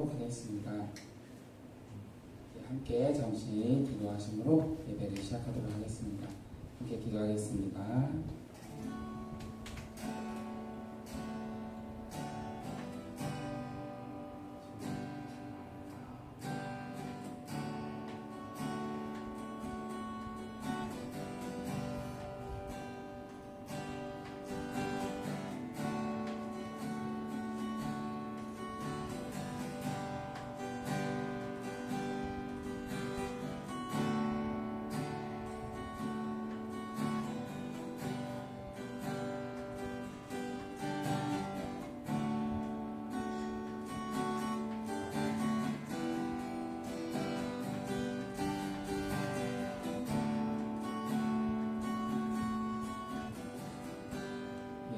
하도록 하겠습니다. 함께 잠시 기도하심으로 예배를 시작하도록 하겠습니다. 함께 기도하겠습니다.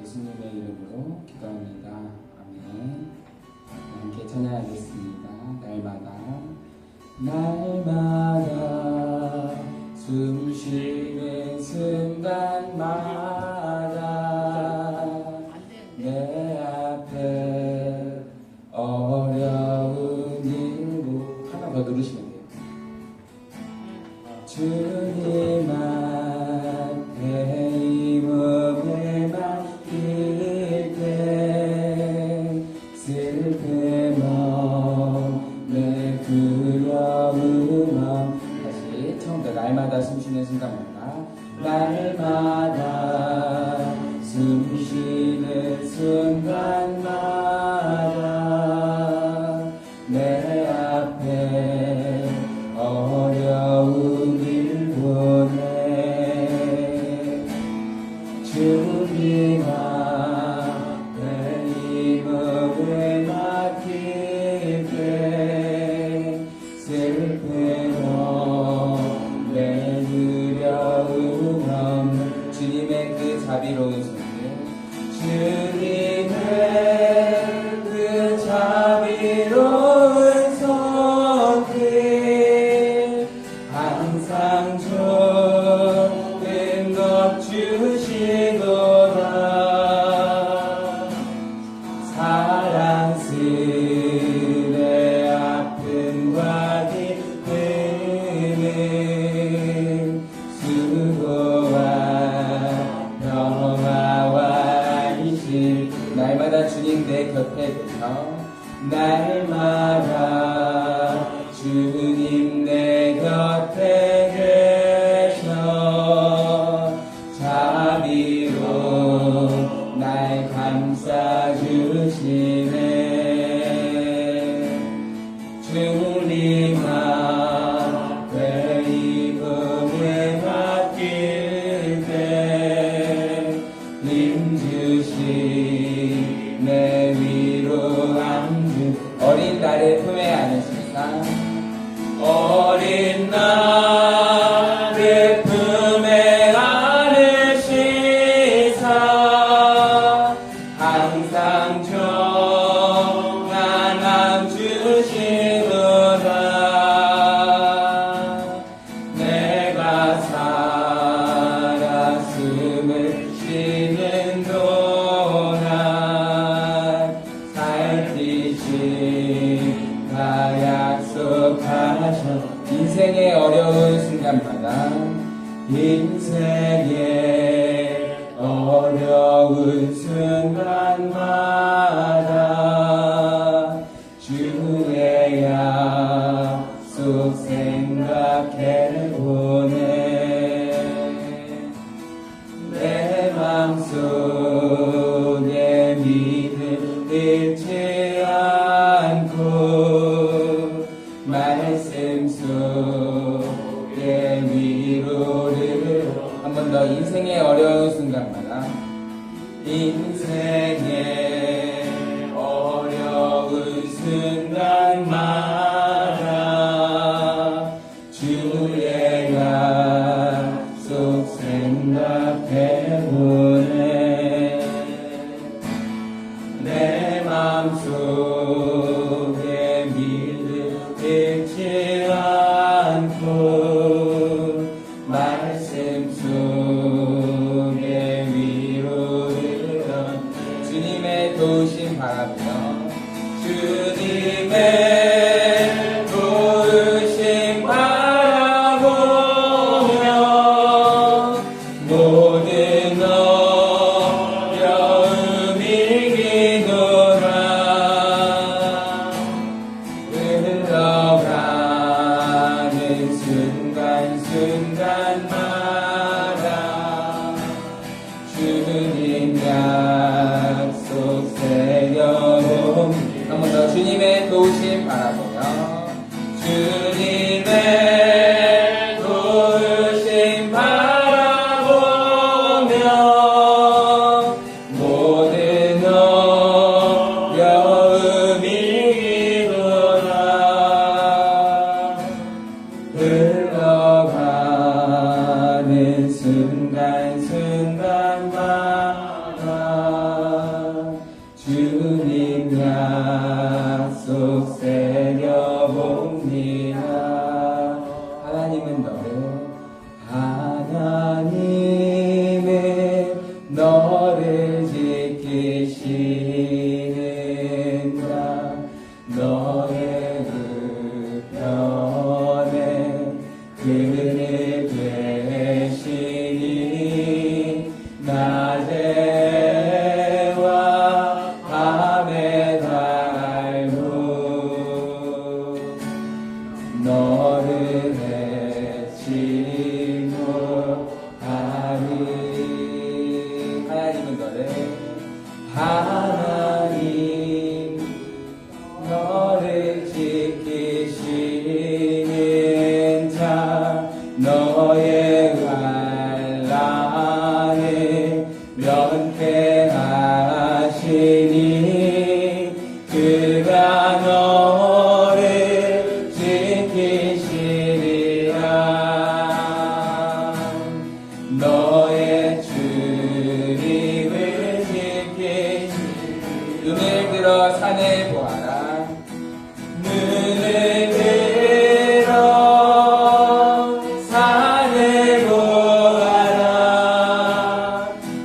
예수님의 이름으로 기도합니다. 아멘. 함께 찬양하겠습니다. 날마다 숨 쉬는 순간마다 내 앞에 어려운 일고 하나 더 누르시면 돼요. 주님 앞에 이 몸을 맡길 때 슬픔 없네 두려움 없 다시 처음부터 날마다 숨쉬는 순간마다 날마다 숨쉬는 순간마다 내 앞에 어려운 일 보내 주님 앞에 이 몸을 맡길 때 슬픔 없네 두려움 없는 주님의 그 자비로운 손길 주님의 그 자비로운 손길 항상 좋은 것 주시도다 사랑스레 아픔과 기쁨은 수고와 평화와 이실 날마다 주님 내 곁에 계셔 날마다 주님 내 곁에 계셔 자비로 날 감싸주시네 주님 앞에 이 몸을 맡길 때 힘주시 내 위로 안주 어린 날의 품에 안으시사 어린 날의 품에 안으시사 항상 평안함 주시도다 내가 살아 숨을 쉬는 동안 살피시다 약속하셔 인생의 어려운 순간마다 인생의 어려운 순간마다 주의 약속 생각해보네 내 맘속에 믿음 잃지 않고 말씀 속에 위로를 한 번 더 인생의 어려운 순간마다 인생의 어려운 순간마다 주의 약속 생각해보네 내 맘속에 믿음 잃지 않고 말씀 속에 위로를 주님의 도우심 바라며 주님의 도우심 바라보며 주님의 도우심 바라보며 모든 어려움이 이루나 흘러가는 순간순간마다 주님 약속 새겨봅니다. 하나님은 너를 지키시는가. 너의 우편에 그늘 되시니 낮에와 밤에 달고 너를 해치고 하리. 하나님 너를 지키시는 자 너의 환난을 면케하시니 그가 너를 지키시리라. 너의 주님을 지키시. 눈을 들어 산을 보아라. 눈을 들어 산을 보아라.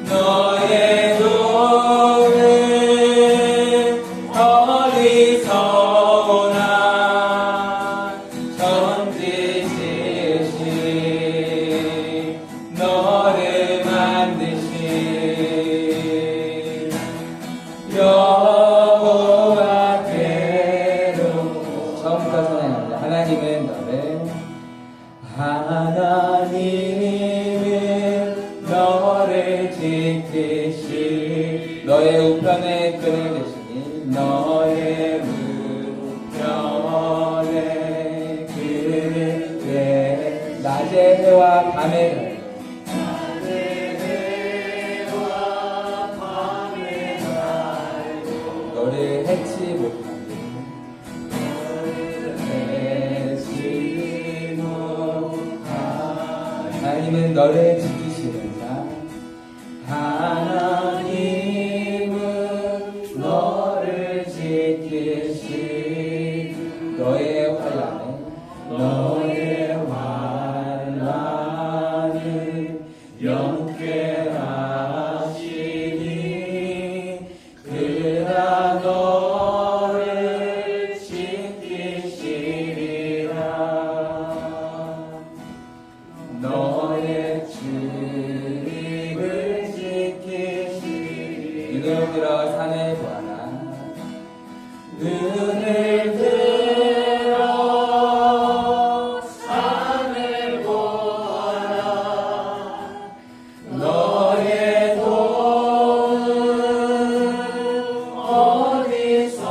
너의 도는 어디서 오나. 천지지으신 너를 만드신 여호와께로. 처음부터 선행합니다. 하나님은 너를 지키시. 너의 우편에 끈을 대시니 너의 우편에 끈을 대. 낮의 해와 밤의 달 너를 해치 못하게. 하나님은 너를 지키시는 자. 하나님은 너를 지키시. 너의 환난을 영케하시니 그가 너를 지키시리라. 너의 주님을 지키시리. 눈을 들어 산을 보아라. 눈을 들어 산을 보아라. 너의 도는 어디서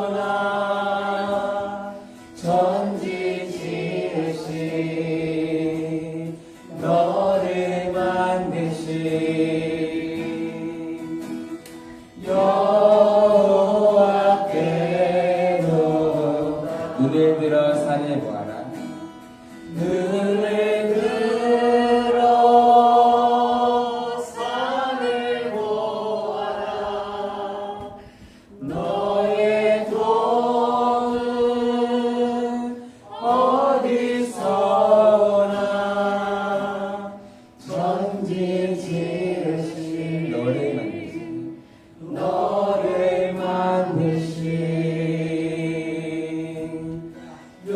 오나. 천지 지으신 너를 만드신 여호와께로. 눈을 들어 산을 보아라. 눈을 들어 산을 보아라. 너의 도는 어디서 오나. 천지 지으신 너를 만드신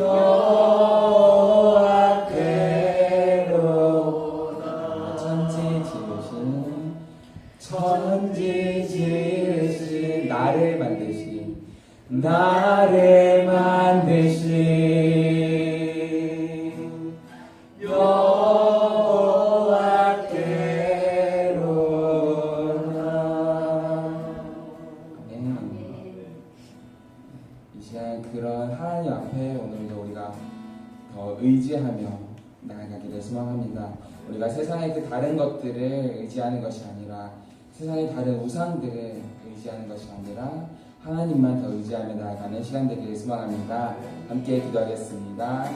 여호와께로. 천지 지으신 나를 만드신 여호와께로나. 이 시간 계시는 그런 하나님 앞에 오늘도 우리가 더 의지하며 나아가기를 소망합니다. 우리가 세상의 그 다른 것들을 의지하는 것이 아니라 세상의 다른 우상들을 의지하는 것이 아니라 하나님만 더 의지하며 나아가는 시간 되기를 소망합니다. 함께 기도하겠습니다.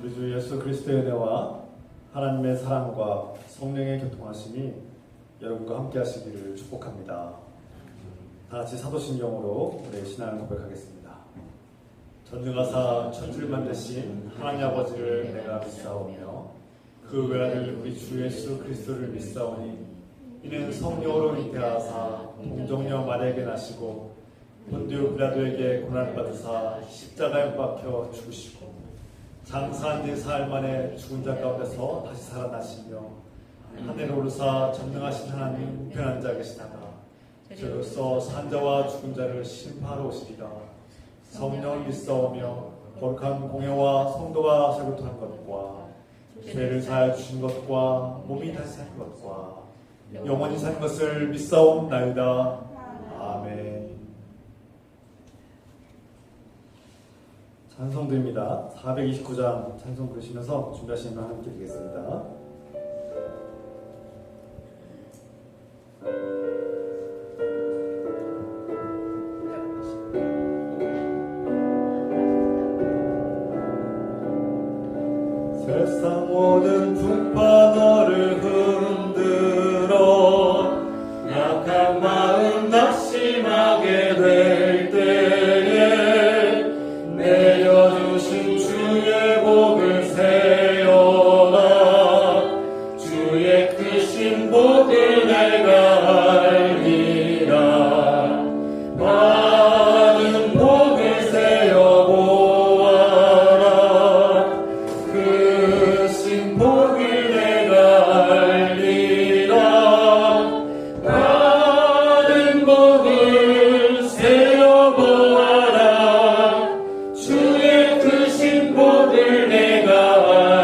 우리 주 예수 그리스도의 은혜와 하나님의 사랑과 성령의 교통하심이 여러분과 함께 하시기를 축복합니다. 다 같이 사도신경으로 우리의 신앙을 고백하겠습니다. 전능하사 천지를 만드신 하나님 아버지를 내가 믿사오며 그 외아들 우리 주 예수 그리스도를 믿사오니 이는 성령으로 잉태하사 동정녀 마리아에게 나시고 본디오 빌라도에게 고난을 받으사 십자가에 못 박혀 죽으시고 장사한 지 사흘 만에 죽은 자 가운데서 다시 살아나시며 하늘에 오르사 전능하신 하나님 우편한 자 계시다가 저로서 산자와 죽은 자를 심판하러 오시리라. 성령을 믿사오며 거룩한 공회와 성도가 설교한 것과 죄를 사하여 주신 것과 몸이 다시 산 것과 영원히 산 것을 믿사옵나이다. 아멘. 찬송드립니다. 429장 찬송 부르시면서 준비하시면 함께 드리겠습니다. 세상 모든 풍파 너를 흔들어 약한 마음 낙심하게 될 때에 내려주신 주의 복을 세어라. 주의 크신 복을 내가 알리라. 많은 복을 세어 보아라. 크신 복을 내가 알리라. 많은 복을 세어 보아라. 주의 크신 복을 내가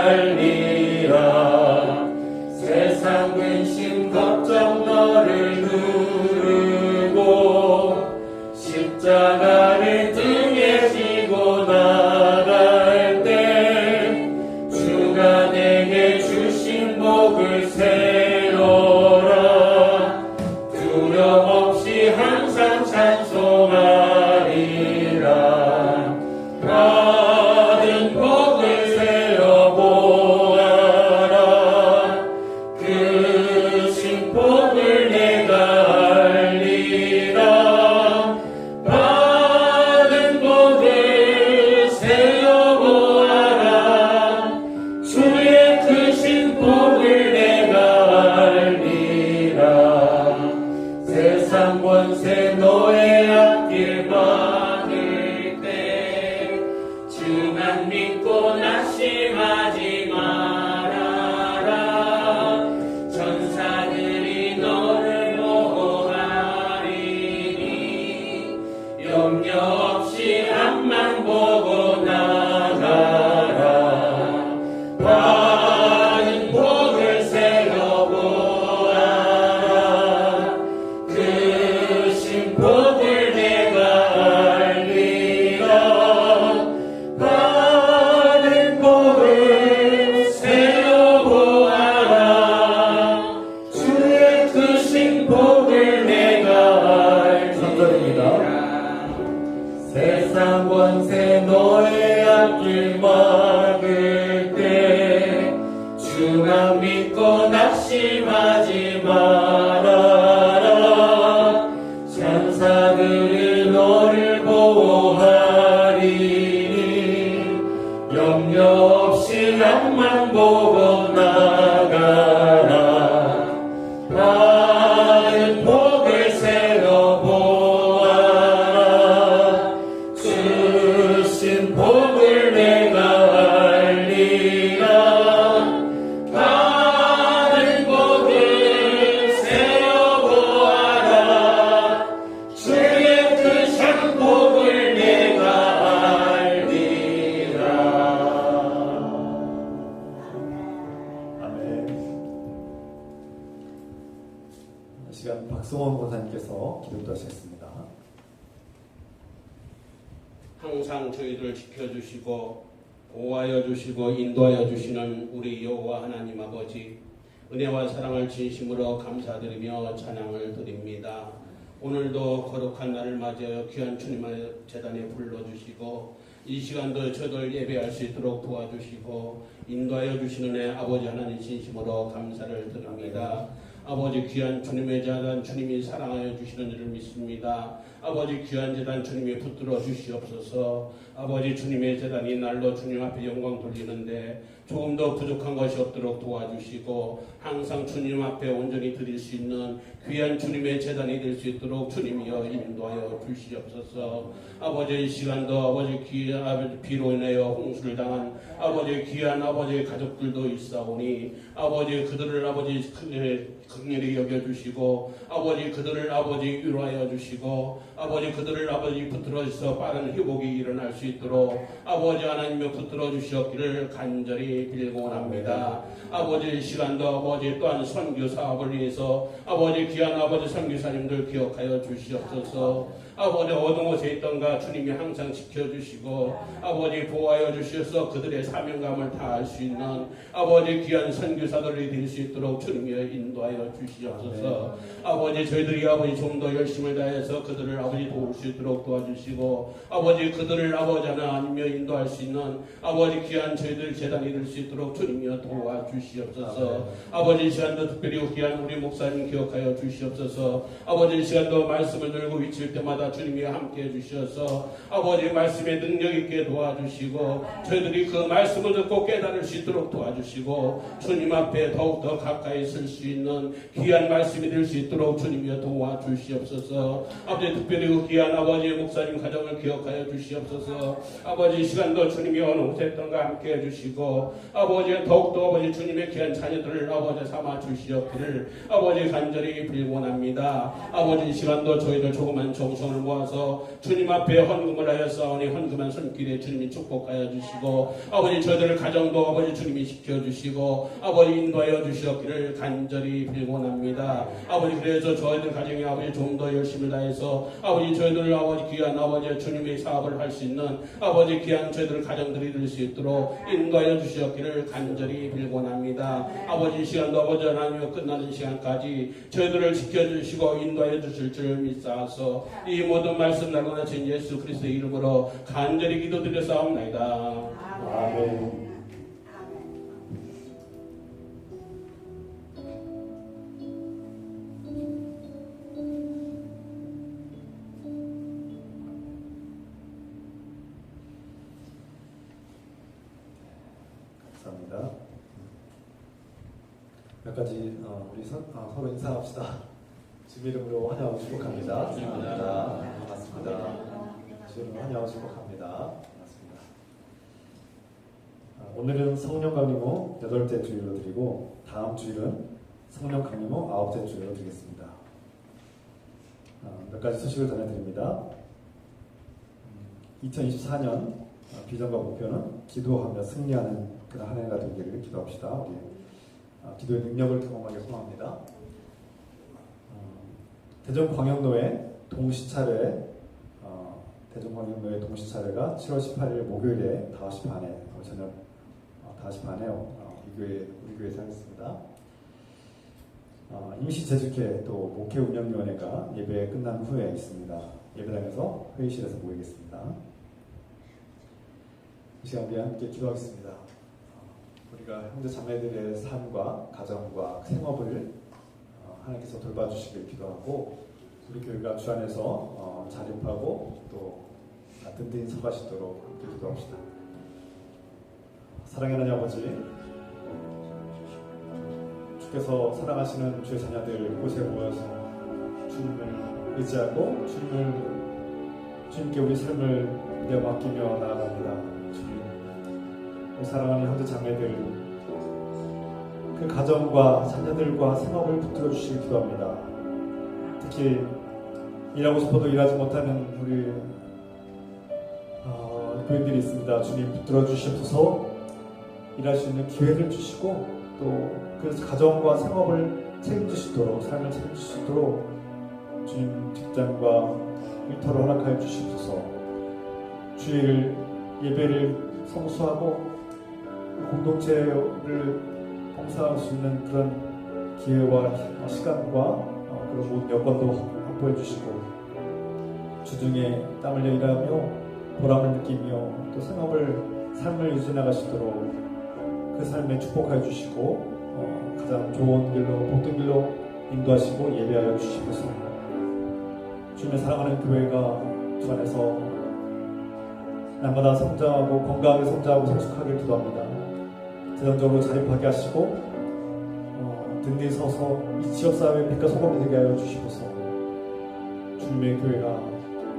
알리라. 세상 근심 걱정 너를 누르고 십자가를 등에 지고 나갈 때 주가 내게 주신 복을 세어라. 두려움 없이 항상 찬송하리라. 받은 복을 세어 보아라. 크신 복을 내가 알리라. 받은 복을 세어 보아라. 주의 크신 복을 내가 나 믿고 낙심하지 말아라. 천사들이 너를 보호하리니 염려 없이 앞만 보고 나가라. 많은 복을 세워 보아라. 주신 복을 내가 알리라. 많은 복을 세워 보아라. 주의 크신 복을 내가 알리라. 아멘. 이 시간 박성원 권사님께서 기도도 하시겠습니다. 항상 저희들을 지켜주시고 보호하여 주시고 인도하여 주시는 우리 여호와 하나님 아버지, 은혜와 사랑을 진심으로 감사드리며 찬양을 드립니다. 오늘도 거룩한 날을 맞이하여 귀한 주님의 제단에 불러주시고 이 시간도 저들 예배할 수 있도록 도와주시고 인도하여 주시는 애 아버지 하나님 진심으로 감사를 드립니다. 아버지 귀한 주님의 제단 주님이 사랑하여 주시는 줄을 믿습니다. 아버지 귀한 제단 주님이 붙들어 주시옵소서. 아버지 주님의 제단이 날로 주님 앞에 영광 돌리는데 조금 더 부족한 것이 없도록 도와주시고 항상 주님 앞에 온전히 드릴 수 있는 귀한 주님의 제단이 될 수 있도록 주님이여 인도하여 주시옵소서. 아버지 이 시간도 아버지 귀한 비로 인하여 홍수를 당한 아버지 귀한 아버지의 가족들도 있사오니 아버지 그들을 아버지 극렬히 여겨주시고 아버지 그들을 아버지 위로하여 주시고 아버지 그들을 아버지 붙들어 주셔서 빠른 회복이 일어날 수 있도록 아버지 하나님여 붙들어 주시옵기를 간절히 빌고 원합니다. 아버지 이 시간도 아버지 또한 선교 사업을 위해서 아버지 귀한 아버지 선교사님들 기억하여 주시옵소서. 아버지 어느 곳에 있던가 주님이 항상 지켜주시고 아버지 보호하여 주셔서 그들의 사명감을 다할 수 있는 아버지 귀한 선교사들이 될 수 있도록 주님이여 인도하여 주시옵소서. 아버지 저희들이 아버지 좀 더 열심을 다해서 그들을 아버지 도울 수 있도록 도와주시고 아버지 그들을 아버지 하나님이여 인도할 수 있는 아버지 귀한 저희들 재단이 될 수 있도록 주님이여 도와주시옵소서. 아버지 이 시간도 특별히 귀한 우리 목사님 기억하여 주시옵소서. 아버지 이 시간도 말씀을 들고 위칠 때마다 주님이 함께 해주셔서 아버지 말씀에 능력 있게 도와주시고 저희들이 그 말씀을 듣고 깨달을 수 있도록 도와주시고 주님 앞에 더욱더 가까이 설 수 있는 귀한 말씀이 될 수 있도록 주님이여 도와주시옵소서. 아버지 특별히 그 귀한 아버지 목사님 가정을 기억하여 주시옵소서. 아버지 이 시간도 주님이 어느 곳에 있던가 함께 해주시고 아버지 더욱더 아버지 주님의 귀한 자녀들을 아버지 삼아 주시옵기를 아버지 간절히 빌곤합니다. 아버지 이 시간도 저희들 조그만 정성을 모아서 주님 앞에 헌금을 하여 싸우니 헌금한 손길에 주님이 축복하여 주시고 아버지 저희들 가정도 아버지 주님이 지켜주시고 아버지 인도하여 주시옵기를 간절히 빌곤합니다. 아버지 그래서 저희들 가정이 아버지 좀 더 열심히 다해서 아버지 저희들 아버지 귀한 아버지 주님의 사업을 할 수 있는 아버지 귀한 저희들 가정들이 될 수 있도록 인도하여 주시옵기를 간절히 빌곤합니다. 아버지 이 시간도 아버지 하나님의 끝나는 시간까지 저희들을 지켜주시고 인도하여 주실 줄 믿사서 이 모든 말씀 나고나 신 예수 그리스도의 이름으로 간절히 기도드려 싸움나이다. 아멘. 감사합니다. 몇 가지 우리 서로 인사합시다. 주님 이름으로 환영하고 축복합니다. 반갑습니다. 주님 이름으로 환영하고 축복합니다. 반갑습니다. 오늘은 성령 강림호 8째 주일로 드리고 다음 주일은 성령 강림호 9째 주일로 드리겠습니다. 몇 가지 소식을 전해드립니다. 2024년 비전과 목표는 기도하며 승리하는 그런 한 해가 되기를 기도합시다. 우리 기도의 능력을 경험하기 소망합니다. 대전광역노회 동시차례 대전광역노회 동시차례가 7월 18일 목요일에 5시 반에 저녁 5시 반에 우리 교회에서 하겠습니다. 임시재직회 또 목회운영위원회가 예배 끝난 후에 있습니다. 예배당에서 회의실에서 모이겠습니다. 이 시간 우리 함께 기도하겠습니다. 우리가 형제 자매들의 삶과 가정과 생업을 하나님께서 돌봐주시길 기도하고 우리 교회가 주 안에서 자립하고 또 든든히 서가시도록 함께 기도합시다. 사랑의 하나님 아버지, 주께서 사랑하시는 주의 자녀들 곳에 모여서 주님을 의지하고 주님께 우리 삶을 내어 맡기며 나아갑니다. 주님, 우리 사랑하는 형제 자매들 그 가정과 자녀들과 생업을 붙들어 주시길 기도합니다. 특히 일하고 싶어도 일하지 못하는 우리 교인들이 있습니다. 주님 붙들어 주시옵소서. 일할 수 있는 기회를 주시고 또 그 가정과 생업을 책임지시도록 삶을 책임지시도록 주님 직장과 일터를 허락하여 주시옵소서. 주일 예배를 성수하고 공동체를 봉사할 수 있는 그런 기회와 시간과 그런 모든 여건도 확보해 주시고 주중에 땀 흘려 일하며 보람을 느끼며 또 삶을 유지해 나가시도록 그 삶에 축복하여 주시고 가장 좋은 길로 복된 길로 인도하시고 예배하여 주시옵소서. 주님의 사랑하는 교회가 주 안에서 날마다 성장하고 건강하게 성장하고 성숙하게 기도합니다. 재정적으로 자립하게 하시고 든든히 서서 이 지역사회의 빛과 소금이 되게 하여 주시옵소서. 주님의 교회가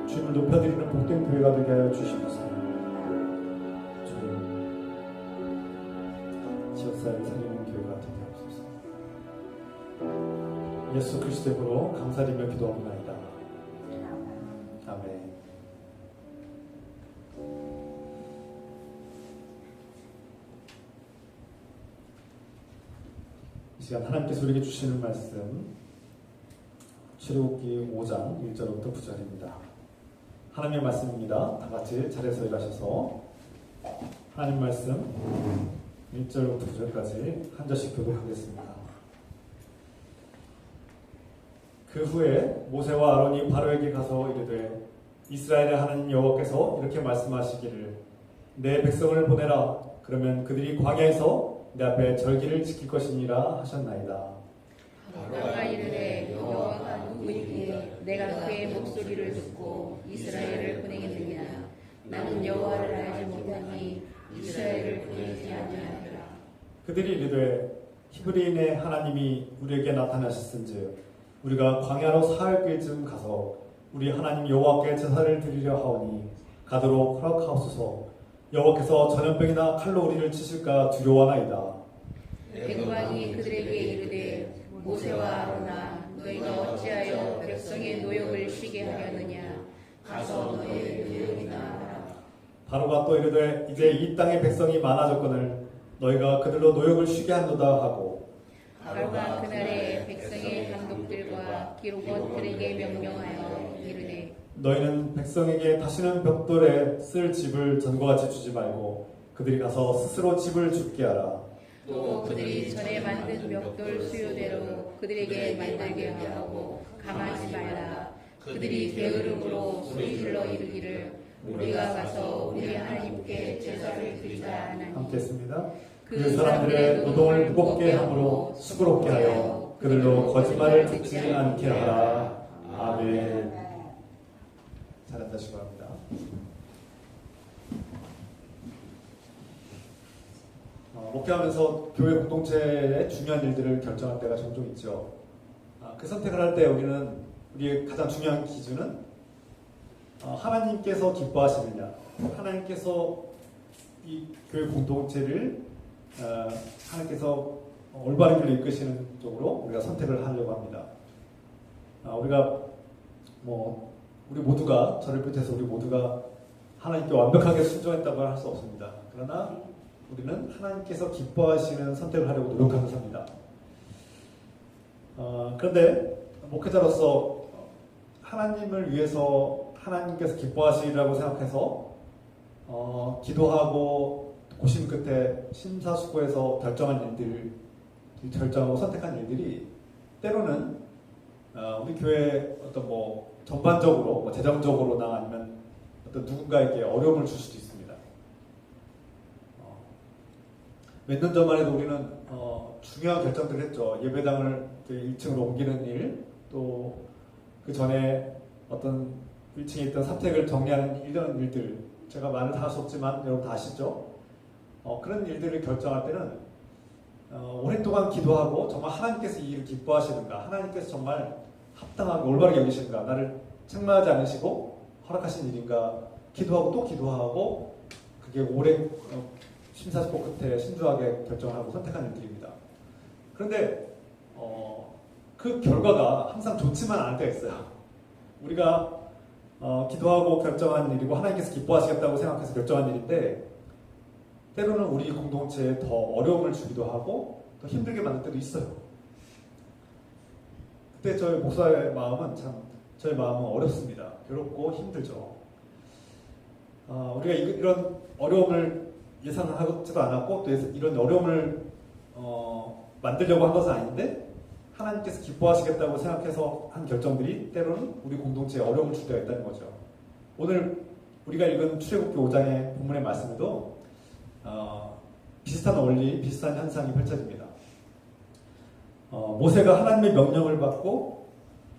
주님을 높여드리는 복된 교회가 되게 하여 주시옵소서. 주님, 지역사회를 살리는 교회가 되게 하옵소서. 예수 그리스도의 이름으로 감사드리며 기도합니다. 아멘. 이 시간 하나님께서 우리에게 주시는 말씀 출애굽기 5장 1절부터 9절입니다. 하나님의 말씀입니다. 다 같이 자리에서 일하셔서 하나님 말씀 1절부터 9절까지 한 절씩 교독하겠습니다. 그 후에 모세와 아론이 바로에게 가서 이르되 이스라엘의 하나님 여호와께서 이렇게 말씀하시기를 내 백성을 보내라. 그러면 그들이 광야에서 내 앞에 절기를 지킬 것이니라 하셨나이다. 바로가 이르되 여호와가 누구이기에 내가 그의 목소리를 듣고 이스라엘을 보내겠느냐. 나는 여호와를 알지 못하니 이스라엘을 보내지 아니하리라. 그들이 이르되 히브리인의 하나님이 우리에게 나타나셨은즉 우리가 광야로 사흘길쯤 가서 우리 하나님 여호와께 제사를 드리려 하오니 가도록 허락하옵소서. 여호와께서 전염병이나 칼로 우리를 치실까 두려워하나이다. 백성이 그들에게 이르되 모세와 아론아 너희가 어찌하여 백성의 노역을 쉬게 하려느냐. 가서 너희의 노역이나 하라. 바로가 또 이르되 이제 이 땅의 백성이 많아졌거늘 너희가 그들로 노역을 쉬게 한도다 하고 바로가 그날에 백성의 감독들과 기록원들에게 명령하여 이르되 너희는 백성에게 다시는 벽돌에 쓸 집을 전과 같이 주지 말고 그들이 가서 스스로 집을 짓게 하라. 또 그들이 전에 만든 벽돌 수요대로 그들에게 만들게 하고 감하지 말라. 그들이 게으름으로 소리질러 이르기를 우리가 가서 우리 하나님께 제사를 드리자 하나니. 함께 했습니다. 그 사람들의 노동을 무겁게 함으로 수고롭게 하여 그들로 거짓말을 듣지 않게 하라. 아멘. 잘한다시기 바랍니다. 목회하면서 교회 공동체의 중요한 일들을 결정할 때가 종종 있죠. 그 선택을 할 때 우리의 가장 중요한 기준은 하나님께서 기뻐하시느냐, 하나님께서 이 교회 공동체를 하나님께서 올바른 길로 이끄시는 쪽으로 우리가 선택을 하려고 합니다. 우리가 우리 모두가 저를 비롯해서 우리 모두가 하나님께 완벽하게 순종했다고 할 수 없습니다. 그러나 우리는 하나님께서 기뻐하시는 선택을 하려고 노력하면서 합니다. 그런데 목회자로서 하나님을 위해서 하나님께서 기뻐하시리라고 생각해서 기도하고 고심 끝에 심사숙고해서 결정하고 선택한 일들이 때로는 우리 교회 어떤 전반적으로 재정적으로나 아니면 어떤 누군가에게 어려움을 줄 수도 있습니다. 몇 년 전만 해도 우리는 중요한 결정들을 했죠. 예배당을 1층으로 옮기는 일, 또 그 전에 어떤 1층에 있던 사택을 정리하는 이런 일들, 제가 말을 다 할 수 없지만 여러분 다 아시죠? 그런 일들을 결정할 때는 오랫동안 기도하고 정말 하나님께서 이 일을 기뻐하시는가, 하나님께서 정말 합당하고 올바르게 여기시는가, 나를 책망하지 않으시고 허락하신 일인가, 기도하고 또 기도하고 그게 오래 심사숙고 끝에 신중하게 결정을 하고 선택한 일들입니다. 그런데 그 결과가 항상 좋지만 않을 때가 있어요. 우리가 기도하고 결정한 일이고 하나님께서 기뻐하시겠다고 생각해서 결정한 일인데 때로는 우리 공동체에 더 어려움을 주기도 하고 더 힘들게 만들 때도 있어요. 그때 저희 목사의 마음은 저희 마음은 어렵습니다. 괴롭고 힘들죠. 우리가 이런 어려움을 예상하지도 않았고 또 이런 어려움을 만들려고 한 것은 아닌데 하나님께서 기뻐하시겠다고 생각해서 한 결정들이 때로는 우리 공동체에 어려움을 줄 때가 있다는 거죠. 오늘 우리가 읽은 출애굽기 5장의 본문의 말씀에도 비슷한 원리, 비슷한 현상이 펼쳐집니다. 모세가 하나님의 명령을 받고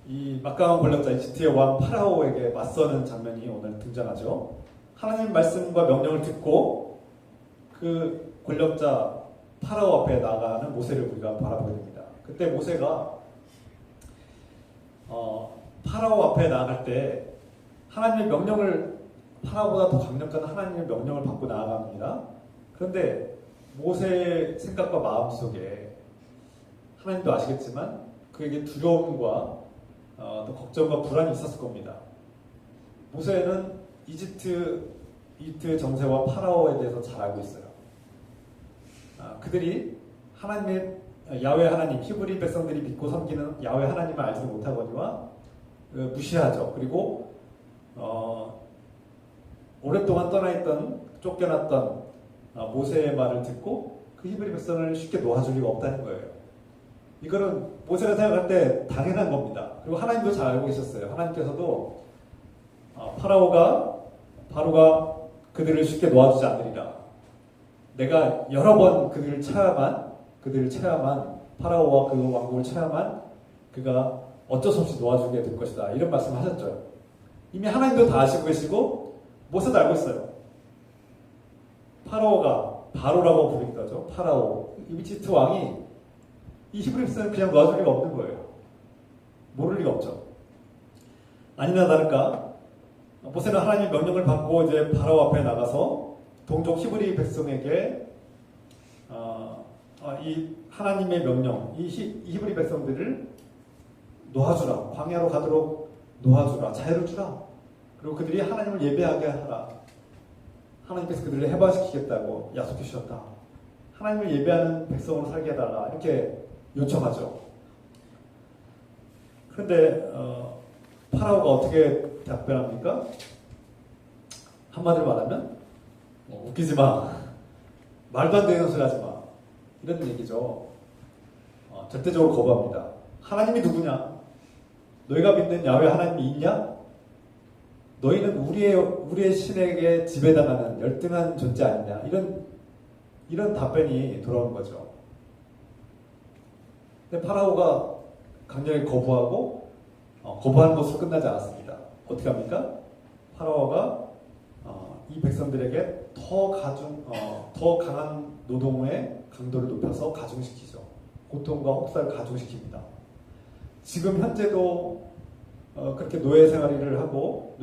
이 막강한 권력자 이집트의 왕 파라오에게 맞서는 장면이 오늘 등장하죠. 하나님 말씀과 명령을 듣고 그 권력자 파라오 앞에 나가는 모세를 우리가 바라보게 됩니다. 그때 모세가 파라오 앞에 나아갈 때 하나님의 명령을, 파라오보다 더 강력한 하나님의 명령을 받고 나아갑니다. 그런데 모세의 생각과 마음 속에 하나님도 아시겠지만 그에게 두려움과 또 걱정과 불안이 있었을 겁니다. 모세는 이집트 정세와 파라오에 대해서 잘 알고 있어요. 그들이 하나님의 야훼 하나님, 히브리 백성들이 믿고 섬기는 야훼 하나님을 알지 못하거니와 무시하죠. 그리고 오랫동안 떠나있던, 쫓겨났던 모세의 말을 듣고 그 히브리 백성을 쉽게 놓아줄 리가 없다는 거예요. 이거는 모세가 생각할 때 당연한 겁니다. 그리고 하나님도 잘 알고 계셨어요. 하나님께서도 바로가 그들을 쉽게 놓아주지 않으리라. 내가 여러 번 그들을 쳐야만 파라오와 그 왕국을 쳐야만 그가 어쩔 수 없이 놓아주게 될 것이다. 이런 말씀을 하셨죠. 이미 하나님도 다 아시고 계시고 모세도 알고 있어요. 바로라고 부르기도 하죠. 파라오. 이집트 왕이 이 히브리 백성을 그냥 놓아줄 리가 없는 거예요. 모를 리가 없죠. 아니나 다를까 모세는 하나님의 명령을 받고 이제 파라오 앞에 나가서 동족 히브리 백성에게 이 하나님의 명령, 이 히브리 백성들을 놓아주라, 광야로 가도록 놓아주라, 자유를 주라. 그리고 그들이 하나님을 예배하게 하라. 하나님께서 그들을 해방시키겠다고 약속해 주셨다. 하나님을 예배하는 백성으로 살게 해달라. 이렇게 요청하죠. 그런데 파라오가 어떻게 답변합니까? 한마디로 말하면 웃기지 마. 말도 안 되는 소리 하지 마. 이런 얘기죠. 절대적으로 거부합니다. 하나님이 누구냐? 너희가 믿는 야훼 하나님이 있냐? 너희는 우리의 신에게 지배당하는 열등한 존재 아니냐? 이런 답변이 돌아오는 거죠. 근데 파라오가 강력히 거부하고 거부하는 것으로 끝나지 않았습니다. 어떻게 합니까? 파라오가 이 백성들에게 더 강한 노동의 강도를 높여서 가중시키죠. 고통과 혹사를 가중시킵니다. 지금 현재도 그렇게 노예 생활을 하고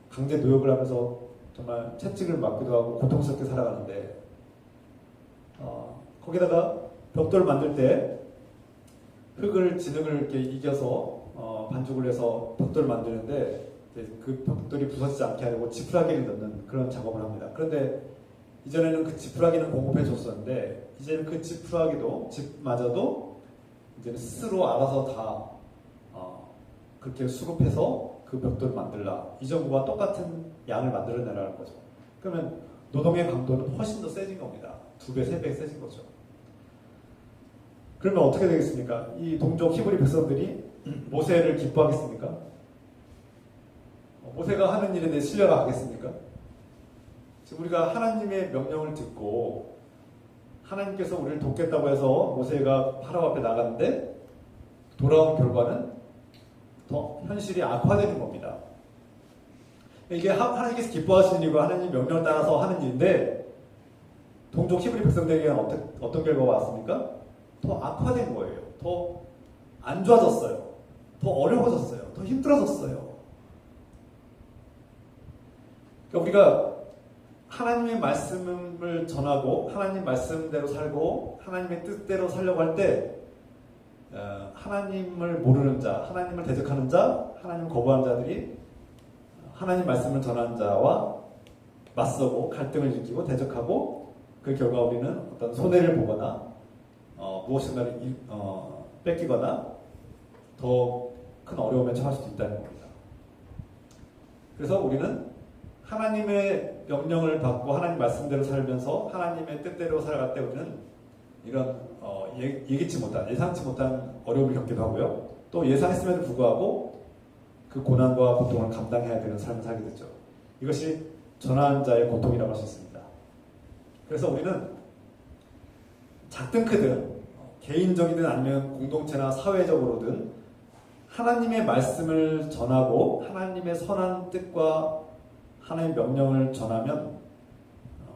강제 노역을 하면서 정말 채찍을 맞기도 하고 고통스럽게 살아가는데 거기다가 벽돌을 만들 때 진흙을 이렇게 이겨서 반죽을 해서 벽돌을 만드는데 그 벽돌이 부서지지 않게 하려고 지푸라기를 넣는 그런 작업을 합니다. 그런데 이전에는 그 지푸라기는 공급해 줬었는데 이제는 그 집마저도 이제는 스스로 알아서 다 그렇게 수급해서 그 벽돌을 만들라. 이전과 똑같은 양을 만들어내라는 거죠. 그러면 노동의 강도는 훨씬 더 세진 겁니다. 2배, 3배 세진 거죠. 그러면 어떻게 되겠습니까? 이 동족 히브리 백성들이 모세를 기뻐하겠습니까? 모세가 하는 일에 대해 신뢰가 가겠습니까? 지금 우리가 하나님의 명령을 듣고 하나님께서 우리를 돕겠다고 해서 모세가 파라오 앞에 나갔는데 돌아온 결과는 더 현실이 악화되는 겁니다. 이게 하나님께서 기뻐하시는 일과 하나님 명령을 따라서 하는 일인데 동족 히브리 백성들에게는 어떤 결과가 왔습니까? 더 악화된 거예요. 더 안 좋아졌어요. 더 어려워졌어요. 더 힘들어졌어요. 그러니까 우리가 하나님의 말씀을 전하고 하나님 말씀대로 살고 하나님의 뜻대로 살려고 할 때 하나님을 모르는 자, 하나님을 대적하는 자, 하나님을 거부하는 자들이 하나님 말씀을 전하는 자와 맞서고 갈등을 일으키고 대적하고 그 결과 우리는 어떤 손해를 보거나 무엇인가를 뺏기거나 더 큰 어려움에 처할 수도 있다는 겁니다. 그래서 우리는 하나님의 명령을 받고 하나님 말씀대로 살면서 하나님의 뜻대로 살아갈 때 우리는 이런 예기치 못한, 예상치 못한 어려움을 겪기도 하고요. 또 예상했음에도 불구하고 그 고난과 고통을 감당해야 되는 삶을 살게 되죠. 이것이 전하는 자의 고통이라고 할 수 있습니다. 그래서 우리는 작든 크든 개인적이든 아니면 공동체나 사회적으로든 하나님의 말씀을 전하고 하나님의 선한 뜻과 하나님의 명령을 전하면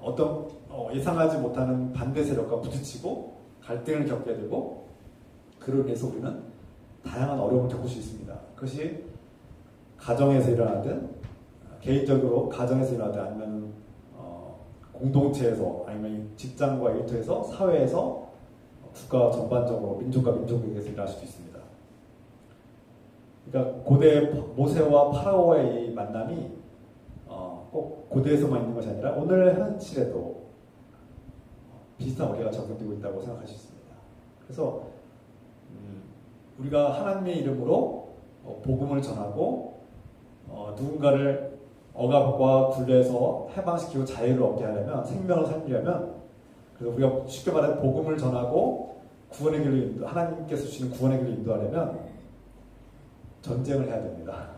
어떤 예상하지 못하는 반대 세력과 부딪히고 갈등을 겪게 되고 그로 인해서 우리는 다양한 어려움을 겪을 수 있습니다. 그것이 가정에서 일어나든 개인적으로 가정에서 일어나든 아니면 공동체에서 아니면 직장과 일터에서 사회에서 국가 전반적으로 민족과 민족에게서 일어날 수도 있습니다. 그러니까 고대 모세와 파라오의 이 만남이 꼭 고대에서만 있는 것이 아니라 오늘 현실에도 비슷한 원리가 적용되고 있다고 생각할 수 있습니다. 그래서 우리가 하나님의 이름으로 복음을 전하고 누군가를 억압과 굴레에서 해방시키고 자유를 얻게 하려면 생명을 살리려면 그래서 우리가 쉽게 말하면 복음을 전하고 구원의 길로 하나님께서 주시는 구원의 길로 인도하려면 전쟁을 해야 됩니다.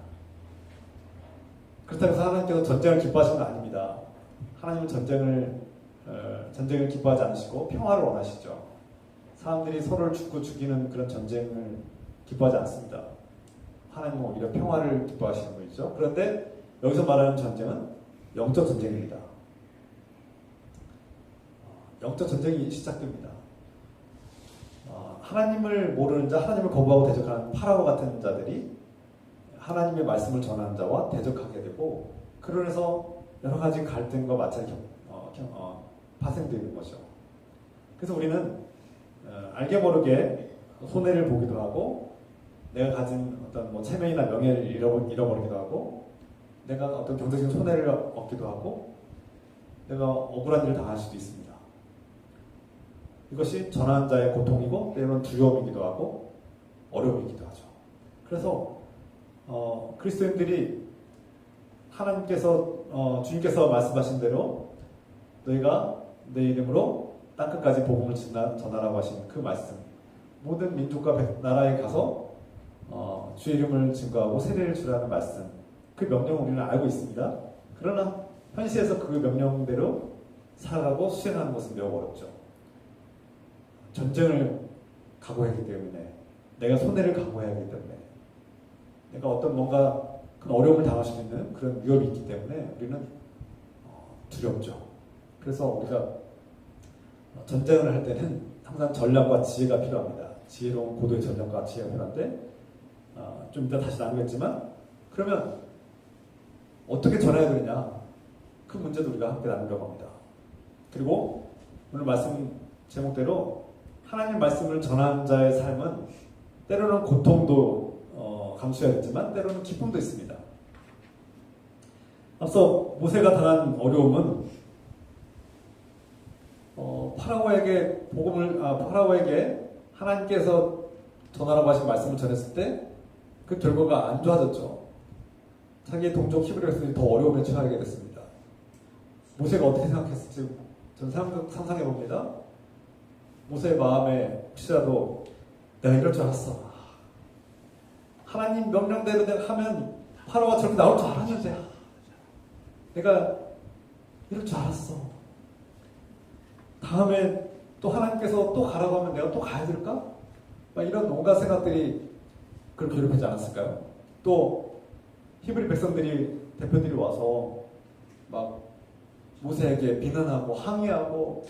그렇다고 해서 하나님께서 전쟁을 기뻐하시는 건 아닙니다. 하나님은 전쟁을 기뻐하지 않으시고 평화를 원하시죠. 사람들이 서로를 죽고 죽이는 그런 전쟁을 기뻐하지 않습니다. 하나님은 오히려 평화를 기뻐하시는 분이죠. 그런데 여기서 말하는 전쟁은 영적 전쟁입니다. 영적 전쟁이 시작됩니다. 하나님을 모르는 자, 하나님을 거부하고 대적하는 파라오 같은 자들이 하나님의 말씀을 전하는 자와 대적하게 되고 그로 인해서 여러 가지 갈등과 마찰이 파생되는 거죠. 그래서 우리는 알게 모르게 손해를 보기도 하고 내가 가진 어떤 체면이나 명예를 잃어버리기도 하고 내가 어떤 경제적인 손해를 얻기도 하고 내가 억울한 일을 당할 수도 있습니다. 이것이 전하는 자의 고통이고 때로는 두려움이기도 하고 어려움이기도 하죠. 그래서 그리스도인들이 하나님께서 주님께서 말씀하신 대로 너희가 내 이름으로 땅끝까지 복음을 전하라고 하신 그 말씀 모든 민족과 나라에 가서 주의 이름을 증거하고 세례를 주라는 말씀 그 명령을 우리는 알고 있습니다. 그러나 현실에서 그 명령대로 살아가고 수행하는 것은 매우 어렵죠. 전쟁을 각오했기 때문에 내가 손해를 각오해야 하기 때문에 내가 어떤 뭔가 큰 어려움을 당할 수 있는 그런 위협이 있기 때문에 우리는 두렵죠. 그래서 우리가 전쟁을 할 때는 항상 전략과 지혜가 필요합니다. 지혜로운 고도의 전략과 지혜가 필요한데 좀 이따 다시 나누겠지만 그러면 어떻게 전해야 되느냐 그 문제도 우리가 함께 나누려고 합니다. 그리고 오늘 말씀 제목대로 하나님 말씀을 전하는 자의 삶은 때로는 고통도 감수해야겠지만 때로는 기쁨도 있습니다. 앞서 모세가 당한 어려움은 파라오에게 하나님께서 전하라고 하신 말씀을 전했을 때 그 결과가 안 좋아졌죠. 자기의 동족 히브리 백성들이 더 어려움에 처하게 됐습니다. 모세가 어떻게 생각했을지 저는 상상해 봅니다. 모세의 마음에 혹시라도 내가 이럴 줄 알았어. 하나님 명령대로 내가 하면 파라오가 저렇게 나올 줄 알았는데 내가 이럴 줄 알았어. 다음에 또 하나님께서 또 가라고 하면 내가 또 가야 될까? 막 이런 온갖 생각들이 그를 괴롭히지 않았을까요? 또 히브리 백성들이 대표들이 와서 막 모세에게 비난하고 항의하고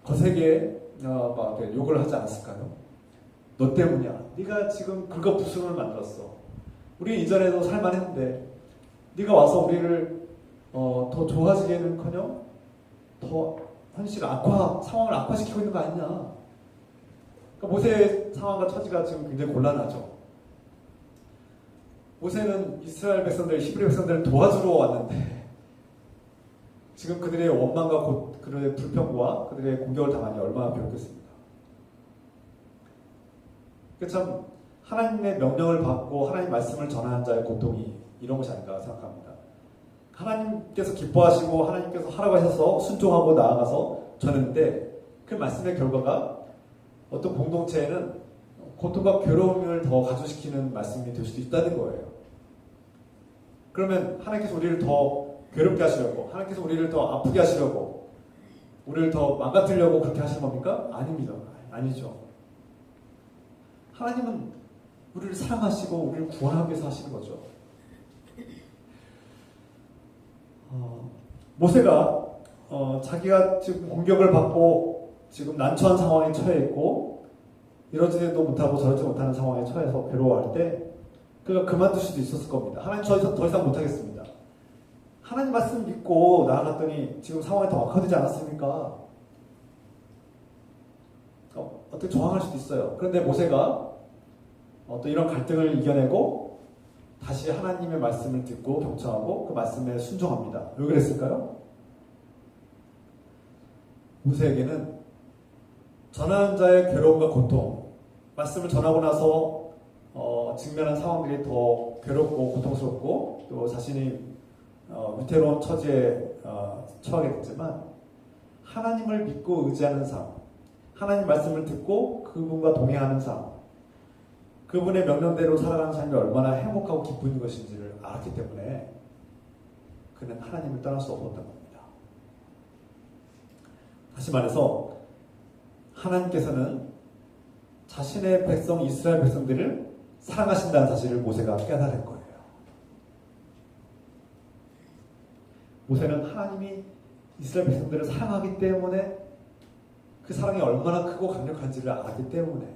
거세게 막 욕을 하지 않았을까요? 너 때문이야. 네가 지금 그거 부스럼을 만들었어. 우리 이전에도 살만했는데 네가 와서 우리를 더 좋아지게는커녕 더 현실 상황을 악화시키고 있는 거 아니냐. 그러니까 모세의 상황과 처지가 지금 굉장히 곤란하죠. 모세는 이스라엘 백성들, 히브리 백성들을 도와주러 왔는데 지금 그들의 원망과 그들의 불평과 그들의 공격을 당하니 얼마나 괴롭겠습니까? 참 하나님의 명령을 받고 하나님 말씀을 전하는 자의 고통이 이런 것이 아닌가 생각합니다. 하나님께서 기뻐하시고 하나님께서 하라고 하셔서 순종하고 나아가서 전했는데 그 말씀의 결과가 어떤 공동체에는 고통과 괴로움을 더 가중시키는 말씀이 될 수도 있다는 거예요. 그러면 하나님께서 우리를 더 괴롭게 하시려고, 하나님께서 우리를 더 아프게 하시려고, 우리를 더 망가뜨리려고 그렇게 하시는 겁니까? 아닙니다. 아니죠. 하나님은 우리를 사랑하시고 우리를 구원하기 위해서 하시는 거죠. 모세가 자기가 지금 공격을 받고 지금 난처한 상황에 처해 있고 이러지도 못하고 저러지 못하는 상황에 처해서 괴로워할 때 그가 그만둘 수도 있었을 겁니다. 하나님 더 이상 못하겠습니다. 하나님 말씀 믿고 나아갔더니 지금 상황이 더 악화되지 않았습니까? 어떻게 저항할 수도 있어요. 그런데 모세가 또 이런 갈등을 이겨내고 다시 하나님의 말씀을 듣고 경청하고 그 말씀에 순종합니다. 왜 그랬을까요? 모세에게는 전하는 자의 괴로움과 고통, 말씀을 전하고 나서 직면한 상황들이 더 괴롭고 고통스럽고 또 자신이 위태로운 처지에 처하게 됐지만 하나님을 믿고 의지하는 삶, 하나님 말씀을 듣고 그분과 동행하는 삶, 그분의 명령대로 살아가는 삶이 얼마나 행복하고 기쁜 것인지를 알았기 때문에 그는 하나님을 떠날 수 없었던 겁니다. 다시 말해서 하나님께서는 자신의 백성 이스라엘 백성들을 사랑하신다는 사실을 모세가 깨달은 거예요. 모세는 하나님이 이스라엘 백성들을 사랑하기 때문에 그 사랑이 얼마나 크고 강력한지를 알았기 때문에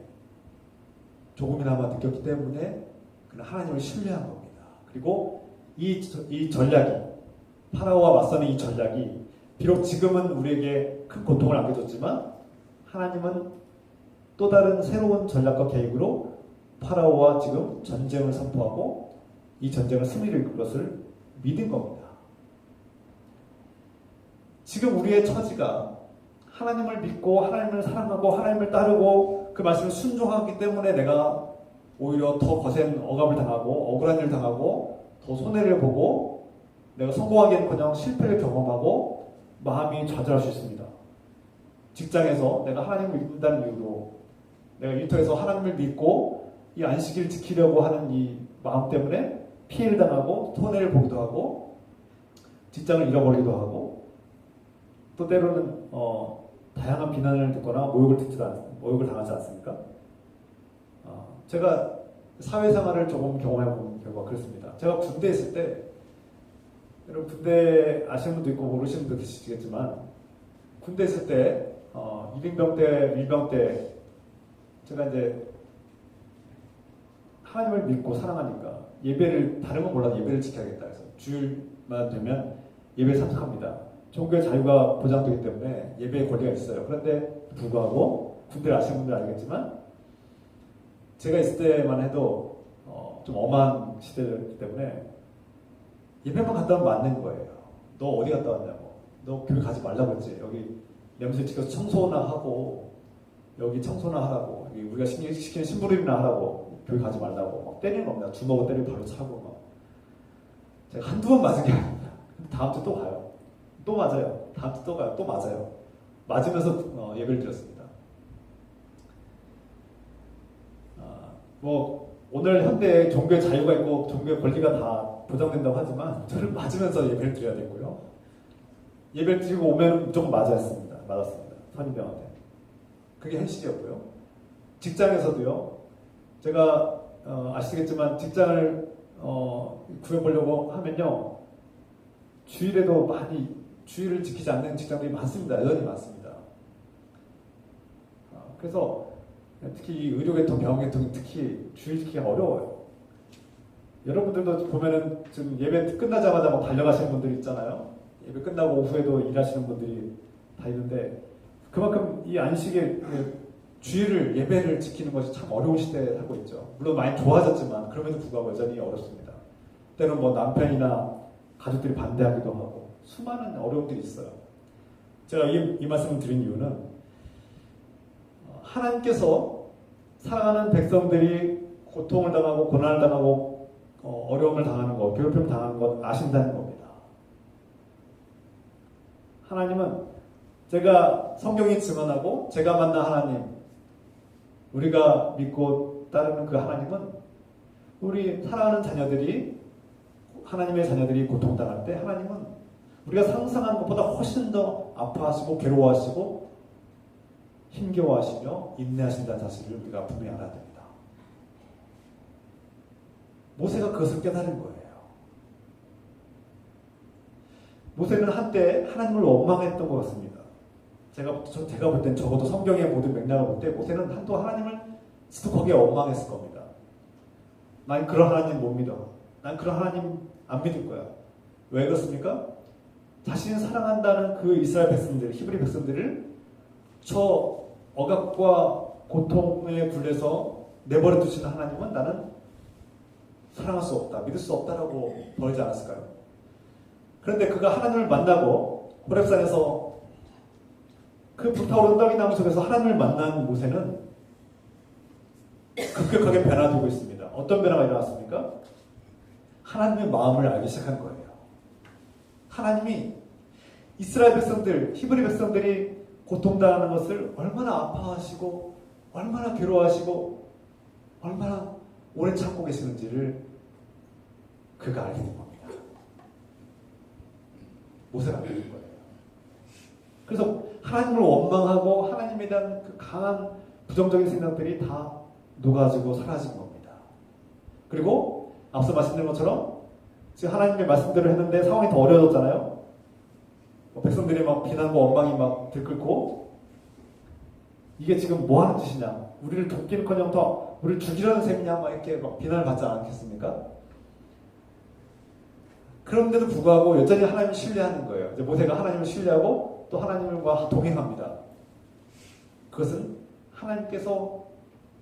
조금이나마 느꼈기 때문에 그는 하나님을 신뢰한 겁니다. 그리고 이 전략이 파라오와 맞서는 이 전략이 비록 지금은 우리에게 큰 고통을 안겨줬지만 하나님은 또 다른 새로운 전략과 계획으로 파라오와 지금 전쟁을 선포하고 이 전쟁을 승리를 이끌 것을 믿은 겁니다. 지금 우리의 처지가 하나님을 믿고 하나님을 사랑하고 하나님을 따르고 그 말씀을 순종하기 때문에 내가 오히려 더 거센 억압을 당하고 억울한 일을 당하고 더 손해를 보고 내가 성공하기에는커녕 실패를 경험하고 마음이 좌절할 수 있습니다. 직장에서 내가 하나님을 믿는다는 이유로 내가 일터에서 하나님을 믿고 이 안식일을 지키려고 하는 이 마음 때문에 피해를 당하고 손해를 보기도 하고 직장을 잃어버리기도 하고 또 때로는 다양한 비난을 듣거나 모욕을 당하지 않습니까? 제가 사회생활을 조금 경험해본 결과 그렇습니다. 제가 군대에 있을 때 여러분 군대 아시는 분도 있고 모르시는 분도 계시겠지만 군대에 있을 때 이등병 때, 밀병 때 제가 이제 하나님을 믿고 사랑하니까 예배를 다른 건 몰라도 예배를 지켜야겠다 해서 주일만 되면 예배에 참석합니다. 종교의 자유가 보장되기 때문에 예배의 권리가 있어요. 그런데 불구하고 군대를 아시는 분들 알겠지만 제가 있을 때만 해도 좀 엄한 시대였기 때문에 예배만 갔다 오면 맞는 거예요. 너 어디 갔다 왔냐고. 너 교회 가지 말라고 했지. 여기 냄새 지켜서 청소나 하고 여기 청소나 하라고 여기 우리가 시키는 심부름이나 하라고 교회 가지 말라고 막 때리는 겁니다. 주먹을 때리고 바로 차고 막. 제가 한두 번 맞은 게 아닙니다. 다음 주 또 가요. 또 맞아요. 다음 주 또 가요. 또 맞아요. 맞으면서 예배를 드렸습니다. 오늘 현대에 종교의 자유가 있고 종교의 권리가 다 보장된다고 하지만 저를 맞으면서 예배를 드려야 되고요. 예배를 드리고 오면 무조건 맞았습니다. 선임병한테. 그게 현실이었고요. 직장에서도요. 제가 아시겠지만 직장을 구해보려고 하면요. 주일에도 많이 주일을 지키지 않는 직장들이 많습니다. 여전히 많습니다. 그래서 특히 이 의료계통, 병원계통이 특히 주일 지키기가 어려워요. 여러분들도 보면은 지금 예배 끝나자마자 막 달려가시는 분들 있잖아요. 예배 끝나고 오후에도 일하시는 분들이 다 있는데 그만큼 이 안식의 주일을 예배를 지키는 것이 참 어려운 시대에 살고 있죠. 물론 많이 좋아졌지만 그럼에도 불구하고 여전히 어렵습니다. 때로는 뭐 남편이나 가족들이 반대하기도 하고 수많은 어려움들이 있어요. 제가 이 말씀을 드린 이유는 하나님께서 사랑하는 백성들이 고통을 당하고 고난을 당하고 어려움을 당하는 것, 괴롭힘을 당하는 것 아신다는 겁니다. 하나님은 제가 성경이 증언하고 제가 만난 하나님, 우리가 믿고 따르는 그 하나님은 우리 사랑하는 자녀들이 하나님의 자녀들이 고통당할 때 하나님은 우리가 상상하는 것보다 훨씬 더 아파하시고 괴로워하시고 힘겨워하시며 인내하신다는 사실을 우리가 분명히 알아야 됩니다. 모세가 그것을 깨달은 거예요. 모세는 한때 하나님을 원망했던 것 같습니다. 제가 볼 땐 적어도 성경의 모든 맥락을 볼 때 모세는 한도 하나님을 지독하게 원망했을 겁니다. 난 그런 하나님 못 믿어. 난 그런 하나님 안 믿을 거야. 왜 그렇습니까? 자신이 사랑한다는 그 이스라엘 백성들, 히브리 백성들을 저 억압과 고통에 굴려서 내버려 두시는 하나님은 나는 사랑할 수 없다, 믿을 수 없다라고 벌지 않았을까요? 그런데 그가 하나님을 만나고 호렙산에서 그 불타오르는 떡이나무 속에서 하나님을 만난 모세는 급격하게 변화되고 있습니다. 어떤 변화가 일어났습니까? 하나님의 마음을 알기 시작한 거예요. 하나님이 이스라엘 백성들, 히브리 백성들이 고통당하는 것을 얼마나 아파하시고 얼마나 괴로워하시고 얼마나 오래 참고 계시는지를 그가 알게 된 겁니다. 모세가 알게 된 거예요. 그래서 하나님을 원망하고 하나님에 대한 그 강한 부정적인 생각들이 다 녹아지고 사라진 겁니다. 그리고 앞서 말씀드린 것처럼 지금 하나님의 말씀대로 했는데 상황이 더 어려워졌잖아요. 백성들이 막 비난과 원망이 막 들끓고 이게 지금 뭐 하는 짓이냐, 우리를 돕기는커녕 더 우리를 죽이려는 셈이냐, 막 이렇게 막 비난을 받지 않겠습니까? 그런데도 불구하고 여전히 하나님을 신뢰하는 거예요. 이제 모세가 하나님을 신뢰하고 또 하나님과 동행합니다. 그것은 하나님께서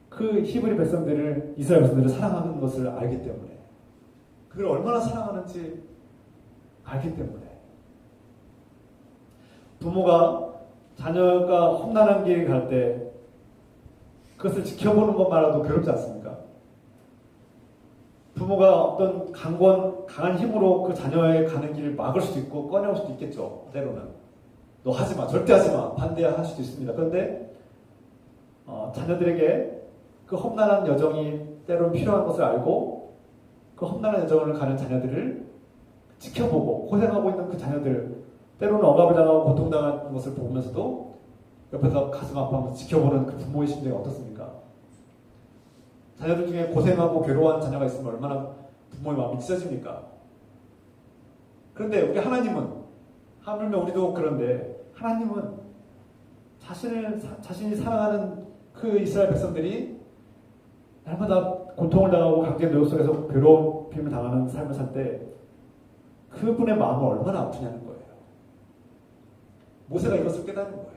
그 히브리 백성들을, 이스라엘 백성들을 사랑하는 것을 알기 때문에, 그걸 얼마나 사랑하는지 알기 때문에. 부모가 자녀가 험난한 길을 갈 때 그것을 지켜보는 것만으로도 괴롭지 않습니까? 부모가 어떤 강한 힘으로 그 자녀의 가는 길을 막을 수도 있고 꺼내올 수도 있겠죠. 때로는. 너 하지 마, 절대 하지 마, 반대할 수도 있습니다. 그런데 자녀들에게 그 험난한 여정이 때로는 필요한 것을 알고 그 험난한 여정을 가는 자녀들을 지켜보고 고생하고 있는 그 자녀들, 때로는 억압을 당하고 고통당하는 것을 보면서도 옆에서 가슴 아파하면서 지켜보는 그 부모의 심정이 어떻습니까? 자녀들 중에 고생하고 괴로워하는 자녀가 있으면 얼마나 부모의 마음이 찢어집니까? 그런데 우리 하나님은, 하물며 우리도 그런데 하나님은 자신이 사랑하는 그 이스라엘 백성들이 날마다 고통을 당하고 강제 노역 속에서 괴로움을 당하는 삶을 살 때 그분의 마음은 얼마나 아프냐는 거예요. 모세가 이것을 깨달은 거예요.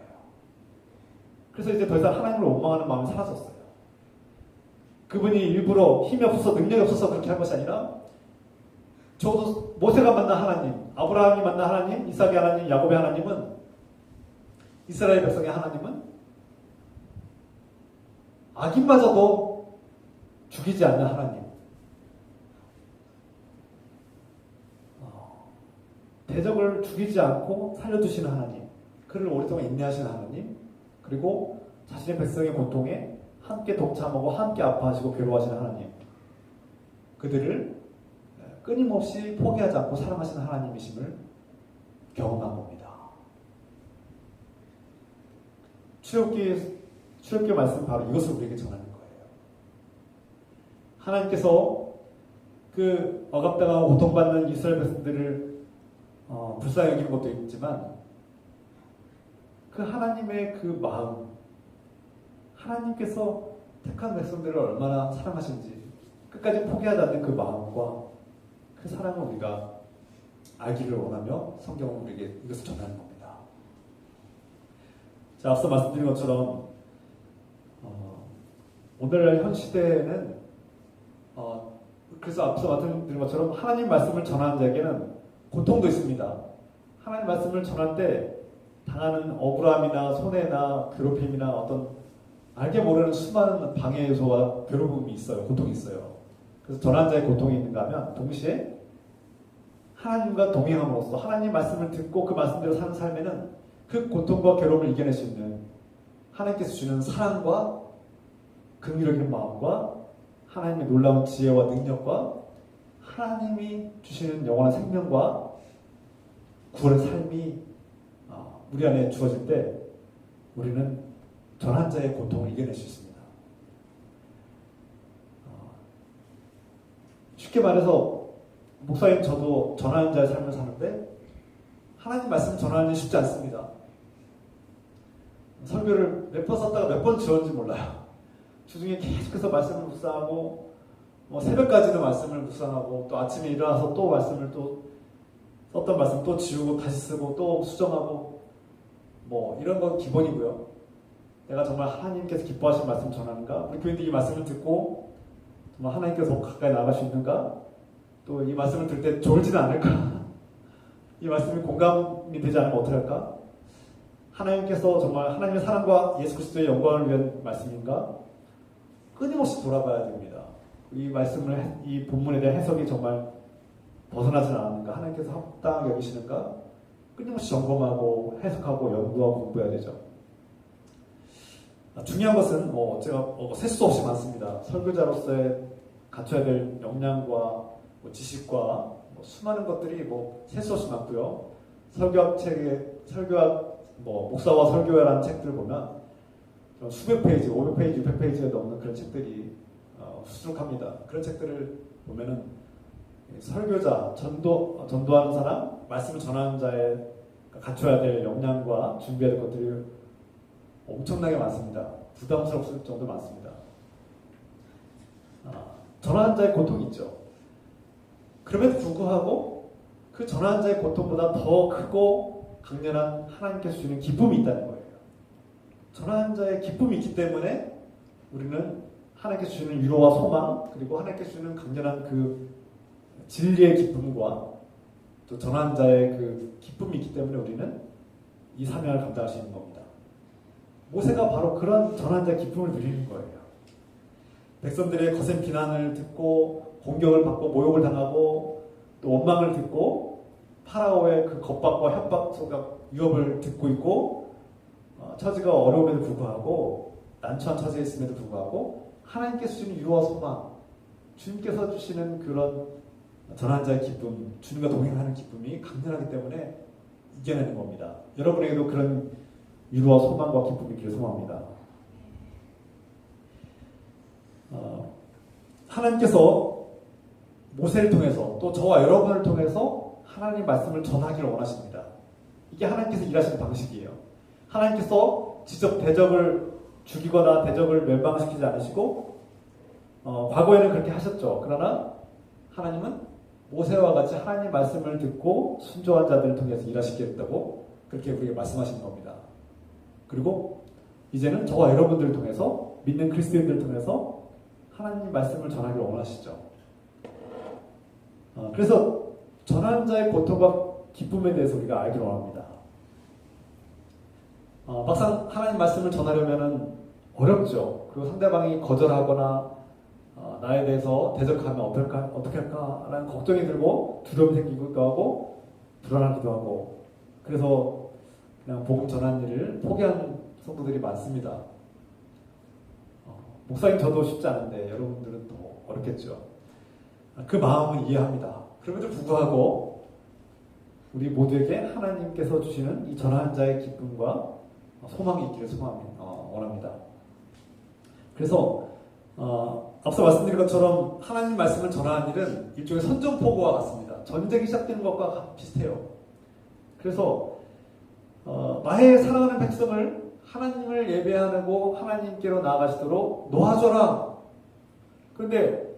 그래서 이제 더 이상 하나님을 원망하는 마음이 사라졌어요. 그분이 일부러 힘이 없어서 능력이 없어서 그렇게 한 것이 아니라 적어도 모세가 만난 하나님, 아브라함이 만난 하나님, 이삭의 하나님, 야곱의 하나님은, 이스라엘 백성의 하나님은 악인마저도 죽이지 않는 하나님, 대적을 죽이지 않고 살려두시는 하나님, 그를 오랫동안 인내하시는 하나님, 그리고 자신의 백성의 고통에 함께 동참하고 함께 아파하시고 괴로워하시는 하나님, 그들을 끊임없이 포기하지 않고 사랑하시는 하나님이심을 경험한 겁니다. 출애굽기 출애굽기 말씀 바로 이것을 우리에게 전하는 거예요. 하나님께서 그 억압당하고 고통받는 이스라엘 백성들을 불쌍히 여기는 것도 있지만 그 하나님의 그 마음, 하나님께서 택한 백성들을 얼마나 사랑하신지 끝까지 포기하지 않는 그 마음과 그 사랑을 우리가 알기를 원하며 성경은 우리에게 이것을 전하는 겁니다. 자, 앞서 말씀드린 것처럼 오늘날 현 시대에는 그래서 앞서 말씀드린 것처럼 하나님 말씀을 전하는 자에게는 고통도 있습니다. 하나님 말씀을 전할 때 당하는 억울함이나 손해나 괴롭힘이나 어떤 알게 모르는 수많은 방해 요소와 괴로움이 있어요. 고통이 있어요. 그래서 전하는 자의 고통이 있는가 하면 동시에 하나님과 동행함으로써 하나님 말씀을 듣고 그 말씀대로 사는 삶에는 그 고통과 괴로움을 이겨낼 수 있는 하나님께서 주는 사랑과 긍휼의 마음과 하나님의 놀라운 지혜와 능력과 하나님이 주시는 영원한 생명과 구원의 삶이 우리 안에 주어질 때 우리는 전한 자의 고통을 이겨낼 수 있습니다. 쉽게 말해서 목사님 저도 전하는 자의 삶을 사는데 하나님 말씀 전하는 게 쉽지 않습니다. 설교를 몇 번 썼다가 몇 번 지웠는지 몰라요. 주중에 계속해서 말씀을 묵상하고 새벽까지도 말씀을 묵상하고 또 아침에 일어나서 또 말씀을 또 썼던 말씀 또 지우고 다시 쓰고 또 수정하고 이런 건 기본이고요. 내가 정말 하나님께서 기뻐하신 말씀 전하는가? 우리 교인들이 이 말씀을 듣고 정말 하나님께서 가까이 나아갈 수 있는가? 또 이 말씀을 들 때 졸지는 않을까? 이 말씀이 공감이 되지 않으면 어떻게 할까? 하나님께서 정말 하나님의 사랑과 예수 그리스도의 영광을 위한 말씀인가? 끊임없이 돌아봐야 됩니다. 이 말씀을, 이 본문에 대한 해석이 정말 벗어나지 않았는가? 하나님께서 합당하게 여기시는가? 끊임없이 점검하고 해석하고 연구하고 공부해야 되죠. 중요한 것은 제가 셀 수 없이 많습니다. 설교자로서의 갖춰야 될 역량과 지식과 수많은 것들이 셀 수 없이 많고요. 설교학 책에 목사와 설교회라는 책들을 보면 수백 페이지, 500페이지, 600페이지에 넘는 그런 책들이 수두룩합니다. 그런 책들을 보면은 설교자, 전도하는 사람, 말씀을 전하는 자의 갖춰야 될 역량과 준비해야 될 것들이 엄청나게 많습니다. 부담스러울 정도 많습니다. 전하는 자의 고통이 있죠. 그럼에도 불구하고 그 전하는 자의 고통보다 더 크고 강렬한 하나님께서 주는 기쁨이 있다는 거예요. 전하는 자의 기쁨이 있기 때문에 우리는 하나님께서 주는 위로와 소망, 그리고 하나님께서 주는 강렬한 그 진리의 기쁨과 또 전하는 자의 그 기쁨이 있기 때문에 우리는 이 사명을 감당할 수 있는 겁니다. 모세가 바로 그런 전하는 자의 기쁨을 누리는 거예요. 백성들의 거센 비난을 듣고 공격을 받고 모욕을 당하고 또 원망을 듣고 파라오의 그 겁박과 협박 속에 위협을 듣고 있고 처지가 어려움에도 불구하고 난처한 처지에 있음에도 불구하고 하나님께서 주시는 위로와 소망, 주님께서 주시는 그런 전하는 자의 기쁨, 주님과 동행하는 기쁨이 강렬하기 때문에 이겨내는 겁니다. 여러분에게도 그런 위로와 소망과 기쁨이 있기를 소망합니다. 하나님께서 모세를 통해서 또 저와 여러분을 통해서 하나님 말씀을 전하기를 원하십니다. 이게 하나님께서 일하시는 방식이에요. 하나님께서 직접 대적을 죽이거나 대적을 멸망시키지 않으시고 과거에는 그렇게 하셨죠. 그러나 하나님은 모세와 같이 하나님 말씀을 듣고 순종한 자들을 통해서 일하시겠다고 그렇게 우리에게 말씀하시는 겁니다. 그리고 이제는 저와 여러분들을 통해서 믿는 그리스도인들을 통해서 하나님 말씀을 전하기를 원하시죠. 그래서 전하는 자의 고통과 기쁨에 대해서 우리가 알기를 원합니다. 막상 하나님 말씀을 전하려면 어렵죠. 그리고 상대방이 거절하거나 나에 대해서 대적하면 어떻게 할까라는 걱정이 들고 두려움이 생기기도 하고 불안하기도 하고 그래서 그냥 복음 전하는 일을 포기한 성도들이 많습니다. 목사님 저도 쉽지 않은데 여러분들은 더 어렵겠죠. 그 마음은 이해합니다. 그럼에도 불구하고 우리 모두에게 하나님께서 주시는 이 전하는 자의 기쁨과 소망이 있기를 원합니다. 그래서 앞서 말씀드린 것처럼 하나님 말씀을 전하는 일은 일종의 선전포고와 같습니다. 전쟁이 시작되는 것과 비슷해요. 그래서 나의 사랑하는 백성을 하나님을 예배하고 하나님께로 나아가시도록 놓아줘라. 그런데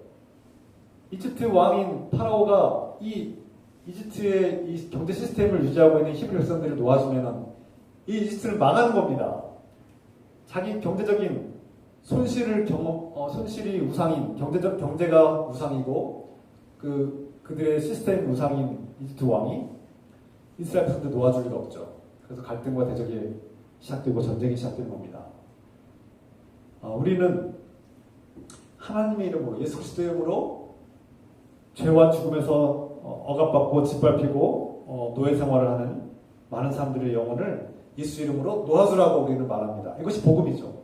이집트 왕인 파라오가 이 이집트의 이 경제 시스템을 유지하고 있는 히브리 백성들을 놓아주면 이 이집트를 망하는 겁니다. 자기 경제적인 손실이 우상인 경제가 우상이고 그들의 시스템 우상인 이집트 왕이 이스라엘 백성들 놓아줄 리가 없죠. 그래서 갈등과 대적이 시작되고 전쟁이 시작되는 겁니다. 우리는 하나님의 이름으로 예수 그리스도의 이름으로 죄와 죽음에서 억압받고 짓밟히고 노예 생활을 하는 많은 사람들의 영혼을 예수 이름으로 놓아주라고 우리는 말합니다. 이것이 복음이죠.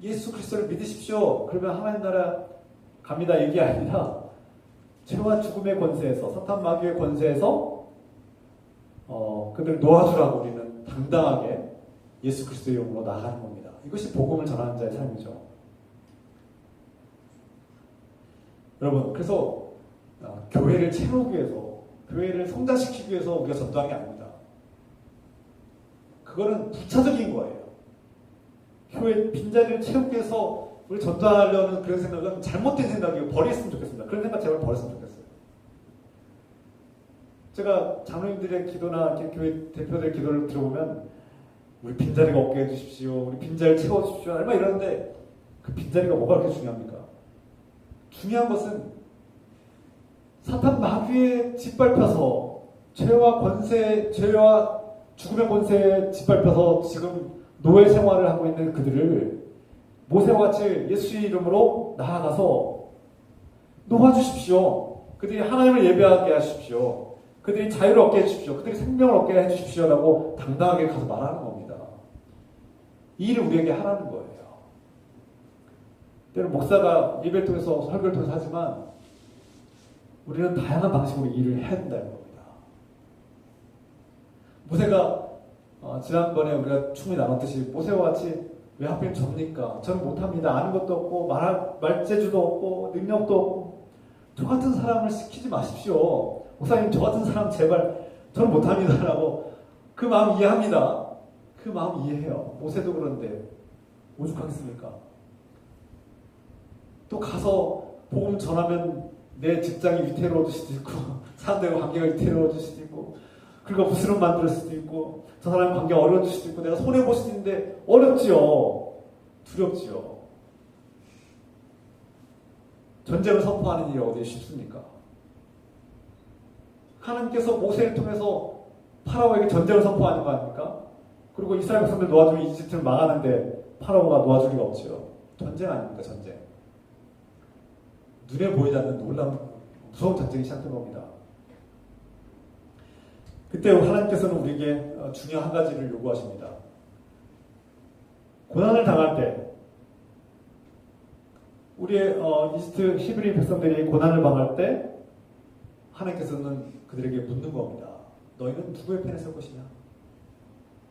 예수 그리스도를 믿으십시오. 그러면 하나님 나라 갑니다. 이게 아니라 죄와 죽음의 권세에서 사탄 마귀의 권세에서 그들 놓아주라고 우리는 당당하게 예수 그리스도의 이름으로 나가는 겁니다. 이것이 복음을 전하는 자의 삶이죠. 여러분, 그래서 교회를 채우기 위해서, 교회를 성장시키기 위해서 우리가 전도하는 게 아닙니다. 그거는 부차적인 거예요. 교회 빈자리를 채우기 위해서 우리 전도하려는 그런 생각은 잘못된 생각이고 버렸으면 좋겠습니다. 그런 생각 제발 버렸으면 좋겠어요. 제가 장로님들의 기도나 교회 대표들의 기도를 들어보면 우리 빈자리가 없게 해주십시오. 우리 빈자리를 채워주십시오. 얼마 이러는데 그 빈자리가 뭐가 그렇게 중요합니까? 중요한 것은 사탄 마귀에 짓밟혀서 죄와 죽음의 권세에 짓밟혀서 지금 노예 생활을 하고 있는 그들을 모세와 같이 예수의 이름으로 나아가서 놓아주십시오. 그들이 하나님을 예배하게 하십시오. 그들이 자유를 얻게 해주십시오. 그들이 생명을 얻게 해주십시오라고 당당하게 가서 말하는 겁니다. 이 일을 우리에게 하라는 거예요. 때로 목사가 예배를 통해서 설교를 통해서 하지만 우리는 다양한 방식으로 일을 해야 된다는 겁니다. 모세가 지난번에 우리가 충분히 나눴듯이 모세와 같이 왜 하필 접니까? 저는 못합니다. 아는 것도 없고 말재주도 없고 능력도 없고 저 같은 사람을 시키지 마십시오. 목사님 저 같은 사람 제발 저는 못합니다 라고 그 마음 이해합니다. 그 마음 이해해요. 모세도 그런데 오죽하겠습니까? 또 가서 복음 전하면 내 직장이 위태로워질 수도 있고 사람들과 관계가 위태로워질 수도 있고 그리고 부스럼 만들 수도 있고 저 사람의 관계가 어려워질 수도 있고 내가 손해볼 수도 있는데 어렵지요. 두렵지요. 전쟁을 선포하는 일이 어디에 쉽습니까? 하나님께서 모세를 통해서 파라오에게 전쟁을 선포하는 거 아닙니까? 그리고 이스라엘 백성들 놓아주면 이집트를 망하는데 파라오가 놓아줄 리가 없지요. 전쟁 아닙니까? 전쟁. 눈에 보이지 않는 놀라운 무서운 전쟁이 시작된 겁니다. 그때 하나님께서는 우리에게 중요한 한 가지를 요구하십니다. 고난을 당할 때 우리의 이집트 히브리 백성들이 고난을 당할 때 하나님께서는 그들에게 묻는 겁니다. 너희는 누구의 편에 설 것이냐?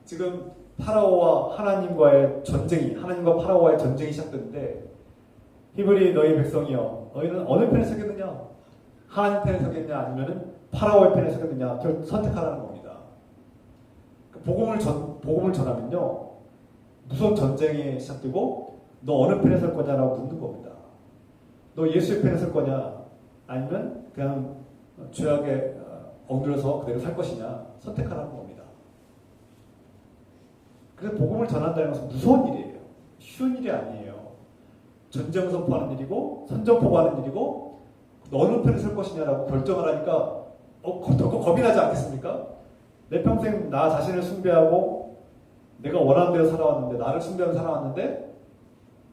지금 파라오와 하나님과의 전쟁이 하나님과 파라오와의 전쟁이 시작됐는데 히브리 너희 백성이여 너희는 어느 편에 서겠느냐? 하나님 편에 서겠냐? 아니면 파라오의 편에 서겠느냐? 선택하라는 겁니다. 복음을 전하면요 무서운 전쟁이 시작되고 너 어느 편에 설 거냐라고 묻는 겁니다. 너 예수의 편에 설 거냐? 아니면 그냥 죄악에 엉들어서 그대로 살 것이냐? 선택하라는 겁니다. 그래서 복음을 전한다는 것은 무서운 일이에요. 쉬운 일이 아니에요. 전쟁을 선포하는 일이고 선전포고하는 일이고 어느 편에 설 것이냐라고 결정을 하니까 겁이 나지 않겠습니까? 내 평생 나 자신을 숭배하고 내가 원하는 대로 살아왔는데 나를 숭배하며 살아왔는데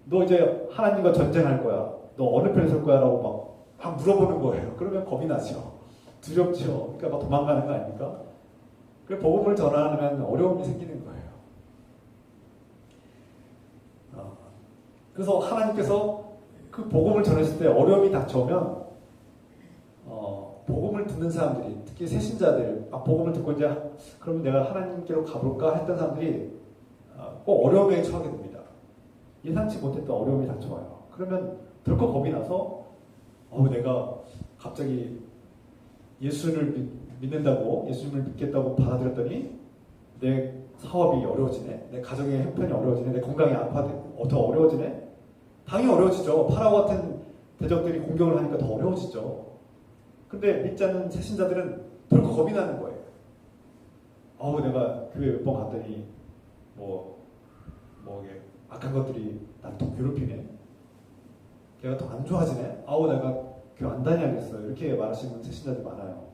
너 이제 하나님과 전쟁할 거야. 너 어느 편에 설 거야? 라고 막 물어보는 거예요. 그러면 겁이 나죠. 두렵죠. 그러니까 막 도망가는 거 아닙니까? 그래서 복음을 전하면 어려움이 생기는 거예요. 그래서 하나님께서 그 복음을 전했을 때 어려움이 닥쳐오면 복음을 듣는 사람들이 특히 새신자들 복음을 듣고 이제 그러면 내가 하나님께로 가볼까 했던 사람들이 꼭 어려움에 처하게 됩니다. 예상치 못했던 어려움이 닥쳐와요. 그러면 덜컥 겁이 나서 내가 갑자기 예수를 믿는다고, 예수님을 믿겠다고 받아들였더니 내 사업이 어려워지네, 내 가정의 형편이 어려워지네, 내 건강이 더 어려워지네. 당연히 어려워지죠. 파라오 같은 대적들이 공격을 하니까 더 어려워지죠. 근데 믿지 않는 새신자들은 덜컥 겁이 나는 거예요. 내가 교회 몇 번 갔더니 이게 악한 것들이 난 더 괴롭히네, 걔가 더 안 좋아지네, 내가 교회 안 다녀야겠어요, 이렇게 말하시는 새신자들이 많아요.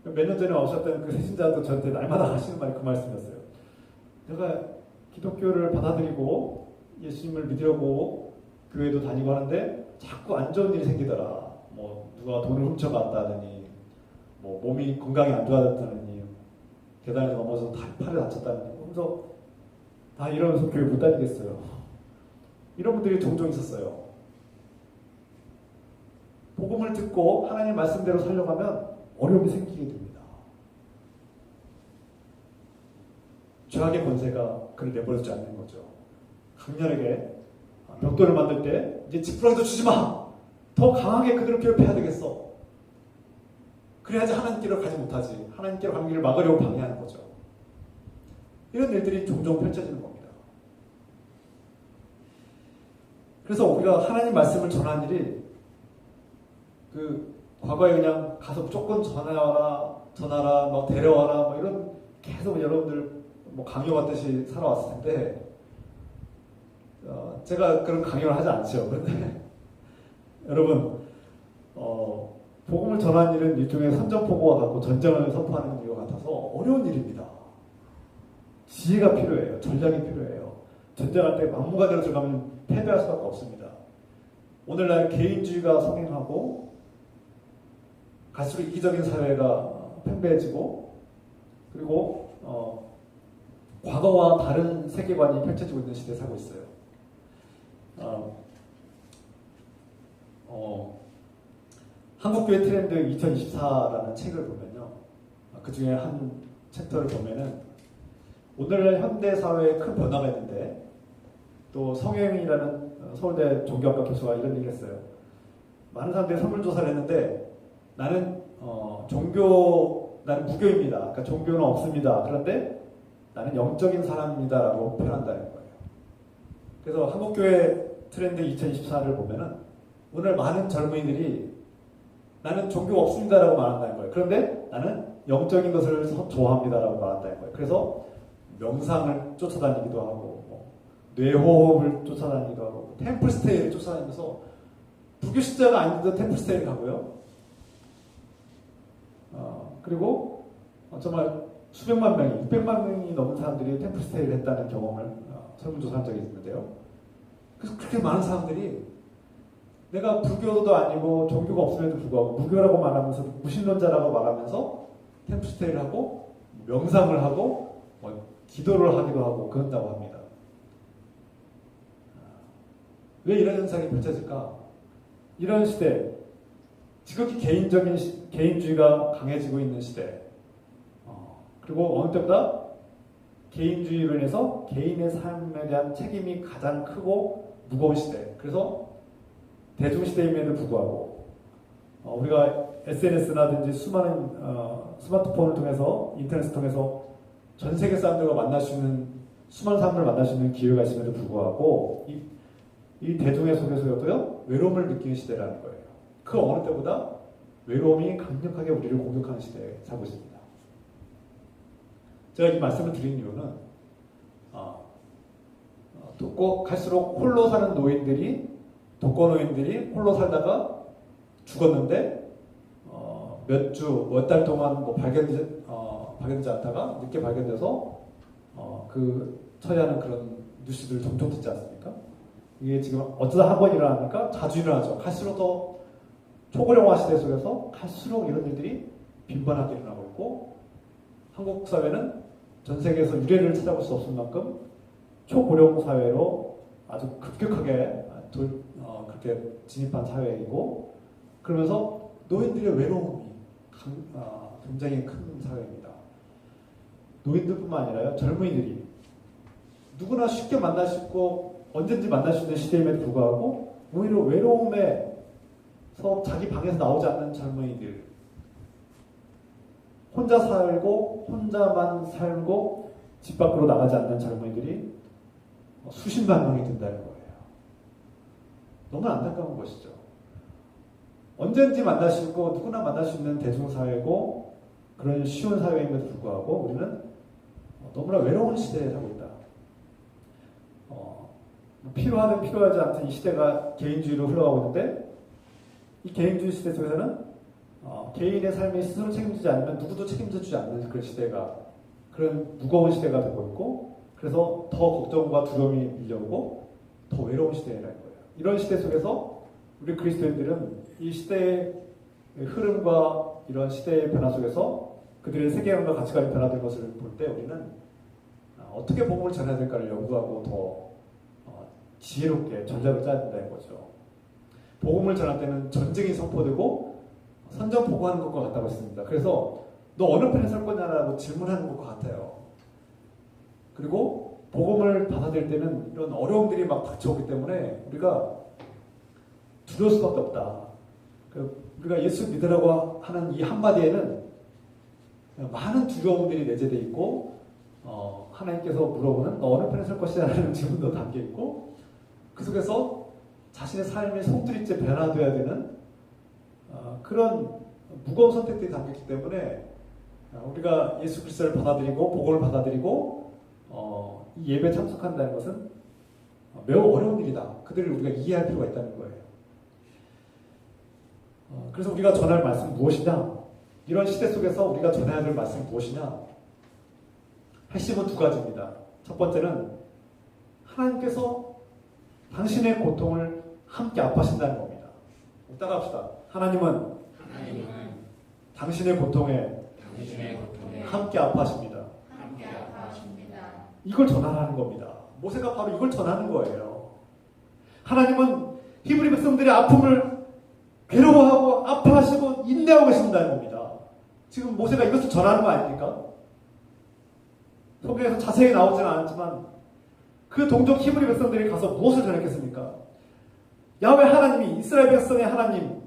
몇 년 전에 오셨던 그 새신자도 저한테 날마다 하시는 말이 그 말씀이었어요. 내가 기독교를 받아들이고 예수님을 믿으려고 교회도 다니고 하는데 자꾸 안 좋은 일이 생기더라. 누가 돈을 훔쳐갔다느니, 몸이 건강이 안 좋아졌다느니, 계단에서 넘어져서 팔을 다쳤다느니, 그래서 다 이러면서 교회 못 다니겠어요. 이런 분들이 종종 있었어요. 복음을 듣고 하나님 말씀대로 살려고 하면 어려움이 생기게 됩니다. 죄악의 권세가 그를 내버려두지 않는 거죠. 강렬하게 벽돌을 만들 때 이제 지푸라기도 주지 마! 더 강하게 그들을 괴롭혀야 되겠어. 그래야지 하나님께로 가지 못하지. 하나님께로 가는 길을 막으려고 방해하는 거죠. 이런 일들이 종종 펼쳐지는 겁니다. 그래서 우리가 하나님 말씀을 전하는 일이 과거에 그냥 가서 무조건 전하라, 데려와라, 이런 계속 여러분들 강요받듯이 살아왔을 텐데, 제가 그런 강요를 하지 않죠. 그런데 여러분, 복음을 전하는 일은 일종의 선전포고와 같고 전쟁을 선포하는 일과 같아서 어려운 일입니다. 지혜가 필요해요. 전략이 필요해요. 전쟁할 때 막무가내로 들어가면 패배할 수밖에 없습니다. 오늘날 개인주의가 성행하고 갈수록 이기적인 사회가 팽배해지고, 그리고 과거와 다른 세계관이 펼쳐지고 있는 시대에 살고 있어요. 한국교회 트렌드 2024라는 책을 보면요, 그 중에 한 챕터를 보면은 오늘날 현대 사회에 큰 변화가 있는데, 또 성혜영이라는 서울대 종교학과 교수가 이런 얘기를 했어요. 많은 사람들이 설문조사를 했는데 나는 무교입니다. 그러니까 종교는 없습니다. 그런데 나는 영적인 사람입니다라고 표현한다는 거예요. 그래서 한국교회 트렌드 2024를 보면은 오늘 많은 젊은이들이 나는 종교가 없습니다라고 말한다는 거예요. 그런데 나는 영적인 것을 좋아합니다라고 말한다는 거예요. 그래서 명상을 쫓아다니기도 하고, 뇌호흡을 쫓아다니기도 하고, 템플스테이를 쫓아다니면서 불교 신자가 아닌데도 템플스테이를 가고요. 그리고 정말 수백만 명이, 600만 명이 넘는 사람들이 템플스테이를 했다는 경험을 설문조사한 적이 있는데요. 그래서 그렇게 많은 사람들이 내가 불교도 아니고 종교가 없음에도 불구하고 무교라고 말하면서, 무신론자라고 말하면서 템플스테이를 하고 명상을 하고 기도를 하기도 하고 그런다고 합니다. 왜 이런 현상이 펼쳐질까? 이런 시대, 지극히 개인주의가 강해지고 있는 시대, 그리고 어느 때보다 개인주의로 인해서 개인의 삶에 대한 책임이 가장 크고 무거운 시대. 그래서 대중시대임에도 불구하고 우리가 SNS라든지 수많은 스마트폰을 통해서, 인터넷을 통해서 전 세계 사람들과 만날 수 있는, 수많은 사람들을 만날 수 있는 기회가 있음에도 불구하고 이 대중의 속에서도요, 외로움을 느끼는 시대라는 거예요. 그 어느 때보다 외로움이 강력하게 우리를 공격하는 시대에 살고 있습니다. 제가 이 말씀을 드린 이유는 갈수록 홀로 사는 독거노인들이 홀로 살다가 죽었는데 몇 달 동안 발견되지 않다가 늦게 발견돼서 처리하는 그런 뉴스들을 종종 듣지 않습니까? 이게 지금 어쩌다 한 번 일어나니까 자주 일어나죠. 갈수록 더 초고령화 시대 속에서 갈수록 이런 일들이 빈번하게 일어나고 있고, 한국 사회는 전 세계에서 유례를 찾아볼 수 없을 만큼 초고령 사회로 아주 급격하게 그렇게 진입한 사회이고, 그러면서 노인들의 외로움이 굉장히 큰 사회입니다. 노인들뿐만 아니라요, 젊은이들이 누구나 쉽게 만날 수 있고 언제든지 만날 수 있는 시대임에도 불구하고 오히려 외로움에서 자기 방에서 나오지 않는 젊은이들, 혼자 살고 혼자만 살고 집 밖으로 나가지 않는 젊은이들이 수십만 명이 된다는 거예요. 너무 안타까운 것이죠. 언제든지 만날 수 있고 누구나 만날 수 있는 대중사회고 그런 쉬운 사회임에도 불구하고 우리는 너무나 외로운 시대에 살고 있다. 필요하든 필요하지 않든 이 시대가 개인주의로 흘러가고 있는데 이 개인주의 시대 속에서는 개인의 삶이 스스로 책임지지 않으면 누구도 책임져주지 않는 그런 시대가, 그런 무거운 시대가 되고 있고, 그래서 더 걱정과 두려움이 밀려오고 더 외로운 시대라는 거예요. 이런 시대 속에서 우리 그리스도인들은 이 시대의 흐름과 이런 시대의 변화 속에서 그들의 세계관과 가치관이 변화된 것을 볼 때 우리는 어떻게 복음을 전해야 될까를 연구하고 더 지혜롭게 전략을 짜야 된다는 거죠. 복음을 전할 때는 전쟁이 선포되고 선전포고하는 것과 같다고 했습니다. 그래서 너 어느 편에 설 거냐라고 질문하는 것과 같아요. 그리고 복음을 받아들일 때는 이런 어려움들이 막 닥쳐오기 때문에 우리가 두려울 수밖에 없다. 우리가 예수 믿으라고 하는 이 한마디에는 많은 두려움들이 내재되어 있고 하나님께서 물어보는 너 어느 편에 설 것이냐라는 질문도 담겨있고 그 속에서 자신의 삶의 송두리째 변화되어야 되는 그런 무거운 선택들이 담겼기 때문에 우리가 예수 그리스도를 받아들이고 복음을 받아들이고 이 예배에 참석한다는 것은 매우 어려운 일이다. 그들을 우리가 이해할 필요가 있다는 거예요. 그래서 우리가 전할 말씀은 무엇이냐? 이런 시대 속에서 우리가 전해야 될 말씀이 무엇이냐? 핵심은 두 가지입니다. 첫 번째는 하나님께서 당신의 고통을 함께 아파하신다는 겁니다. 따라합시다. 하나님은 당신의 고통에 함께 아파하십니다. 이걸 전하라는 겁니다. 모세가 바로 이걸 전하는 거예요. 하나님은 히브리 백성들의 아픔을 괴로워하고 아파하시고 인내하고 계신다는 겁니다. 지금 모세가 이것을 전하는 거 아닙니까? 성경에서 자세히 나오지는 않았지만 그 동족 히브리 백성들이 가서 무엇을 전했겠습니까? 야훼 하나님이, 이스라엘 백성의 하나님,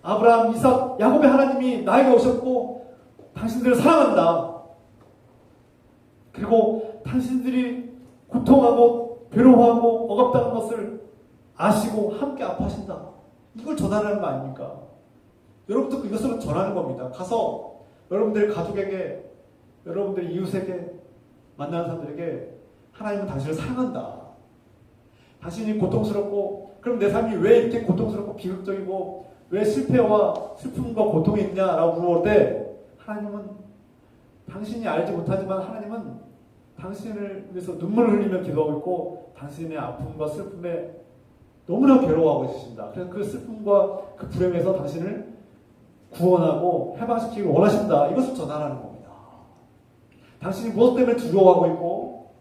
아브라함, 이삭, 야곱의 하나님이 나에게 오셨고 당신들을 사랑한다. 그리고 당신들이 고통하고 괴로워하고 억압당한 것을 아시고 함께 아파하신다. 이걸 전하라는 거 아닙니까? 여러분도 이것을 전하는 겁니다. 가서 여러분들의 가족에게, 여러분들의 이웃에게, 만나는 사람들에게 하나님은 당신을 사랑한다. 당신이 고통스럽고 그럼 내 삶이 왜 이렇게 고통스럽고 비극적이고 왜 실패와 슬픔과 고통이 있냐라고 물어볼 때 하나님은 당신이 알지 못하지만 하나님은 당신을 위해서 눈물을 흘리며 기도하고 있고 당신의 아픔과 슬픔에 너무나 괴로워하고 계십니다. 그래서 그 슬픔과 그 불행에서 당신을 구원하고 해방시키기 원하신다. 이것을 전하라는 겁니다. 당신이 무엇 때문에 두려워하고 있고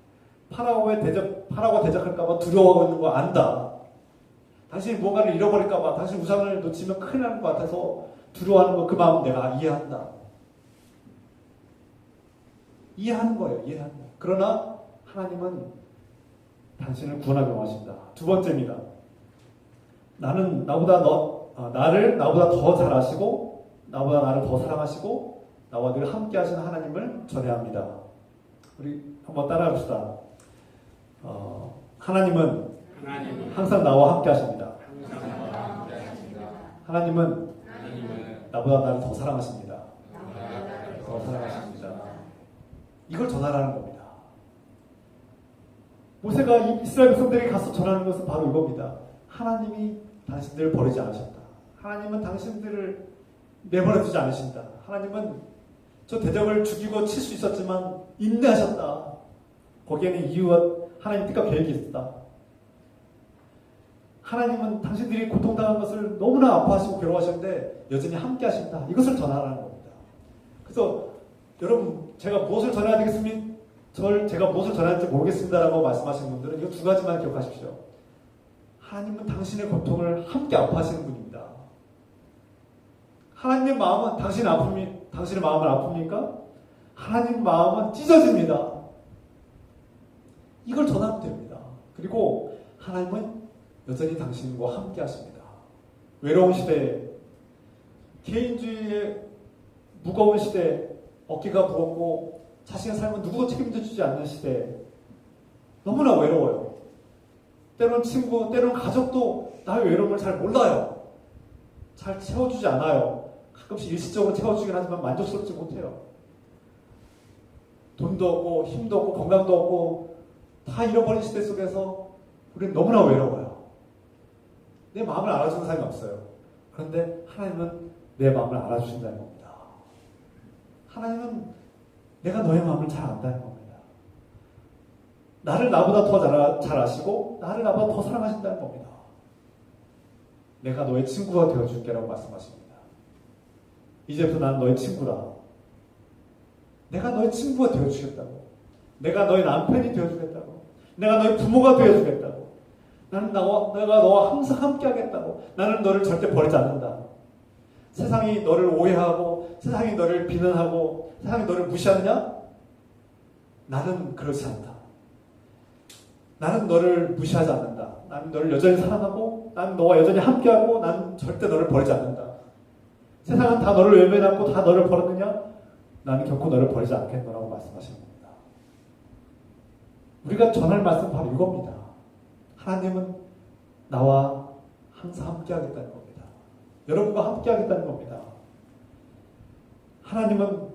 파라오가 대적할까봐 두려워하고 있는 거 안다. 당신이 무언가를 잃어버릴까봐 당신 우상을 놓치면 큰일 나는 것 같아서 두려워하는 거 그 마음 내가 이해한다. 이해하는 거예요. 이해하는 거예요. 그러나 하나님은 당신을 구원하기 원하신다. 두 번째입니다. 나를 나보다 더 잘 아시고 나보다 나를 더 사랑하시고 나와 늘 함께 하시는 하나님을 전해야 합니다. 우리 한번 따라합시다. 하나님은 항상 나와 함께 하십니다. 하나님은 나보다 나를 더 사랑하십니다. 더 사랑하십니다. 이걸 전하라는 겁니다. 모세가 이스라엘 백성들에게 가서 전하는 것은 바로 이겁니다. 하나님이 당신들을 버리지 않으셨다. 하나님은 당신들을 내버려두지 않으신다. 하나님은 저 대적을 죽이고 칠 수 있었지만 인내하셨다. 거기에는 이유와 하나님 뜻과 계획이 있었다. 하나님은 당신들이 고통당한 것을 너무나 아파하시고 괴로워하셨는데 여전히 함께 하신다. 이것을 전하라는 겁니다. 그래서 여러분 제가 무엇을 전해야 되겠습니까? 제가 무엇을 전해야 할지 모르겠습니다라고 말씀하시는 분들은 이 두 가지만 기억하십시오. 하나님은 당신의 고통을 함께 아파하시는 분입니다. 하나님의 마음은 당신의 마음은 아픕니까? 하나님 마음은 찢어집니다. 이걸 전하면 됩니다. 그리고 하나님은 여전히 당신과 함께 하십니다. 외로운 시대에, 개인주의의 무거운 시대에, 어깨가 무겁고 자신의 삶은 누구도 책임져 주지 않는 시대에 너무나 외로워요. 때로는 친구, 때로는 가족도 나의 외로움을 잘 몰라요. 잘 채워주지 않아요. 가끔씩 일시적으로 채워주긴 하지만 만족스럽지 못해요. 돈도 없고 힘도 없고 건강도 없고 다 잃어버린 시대 속에서 우리는 너무나 외로워요. 내 마음을 알아주는 사람이 없어요. 그런데 하나님은 내 마음을 알아주신다는 겁니다. 하나님은 내가 너의 마음을 잘 안다는 겁니다. 나를 나보다 더 잘 아시고 나를 나보다 더 사랑하신다는 겁니다. 내가 너의 친구가 되어줄게라고 말씀하십니다. 이제부터 난 너의 친구라. 내가 너의 친구가 되어주겠다고. 내가 너의 남편이 되어주겠다고. 내가 너의 부모가 되어주겠다고. 내가 너와 항상 함께 하겠다고. 나는 너를 절대 버리지 않는다. 세상이 너를 오해하고 세상이 너를 비난하고 세상이 너를 무시하느냐? 나는 그렇지 않다. 나는 너를 무시하지 않는다. 나는 너를 여전히 사랑하고 나는 너와 여전히 함께하고 나는 절대 너를 버리지 않는다. 세상은 다 너를 외면하고 다 너를 버렸느냐? 나는 결코 너를 버리지 않겠노라고 말씀하시는 겁니다. 우리가 전할 말씀 바로 이겁니다. 하나님은 나와 항상 함께하겠다는 겁니다. 여러분과 함께하겠다는 겁니다. 하나님은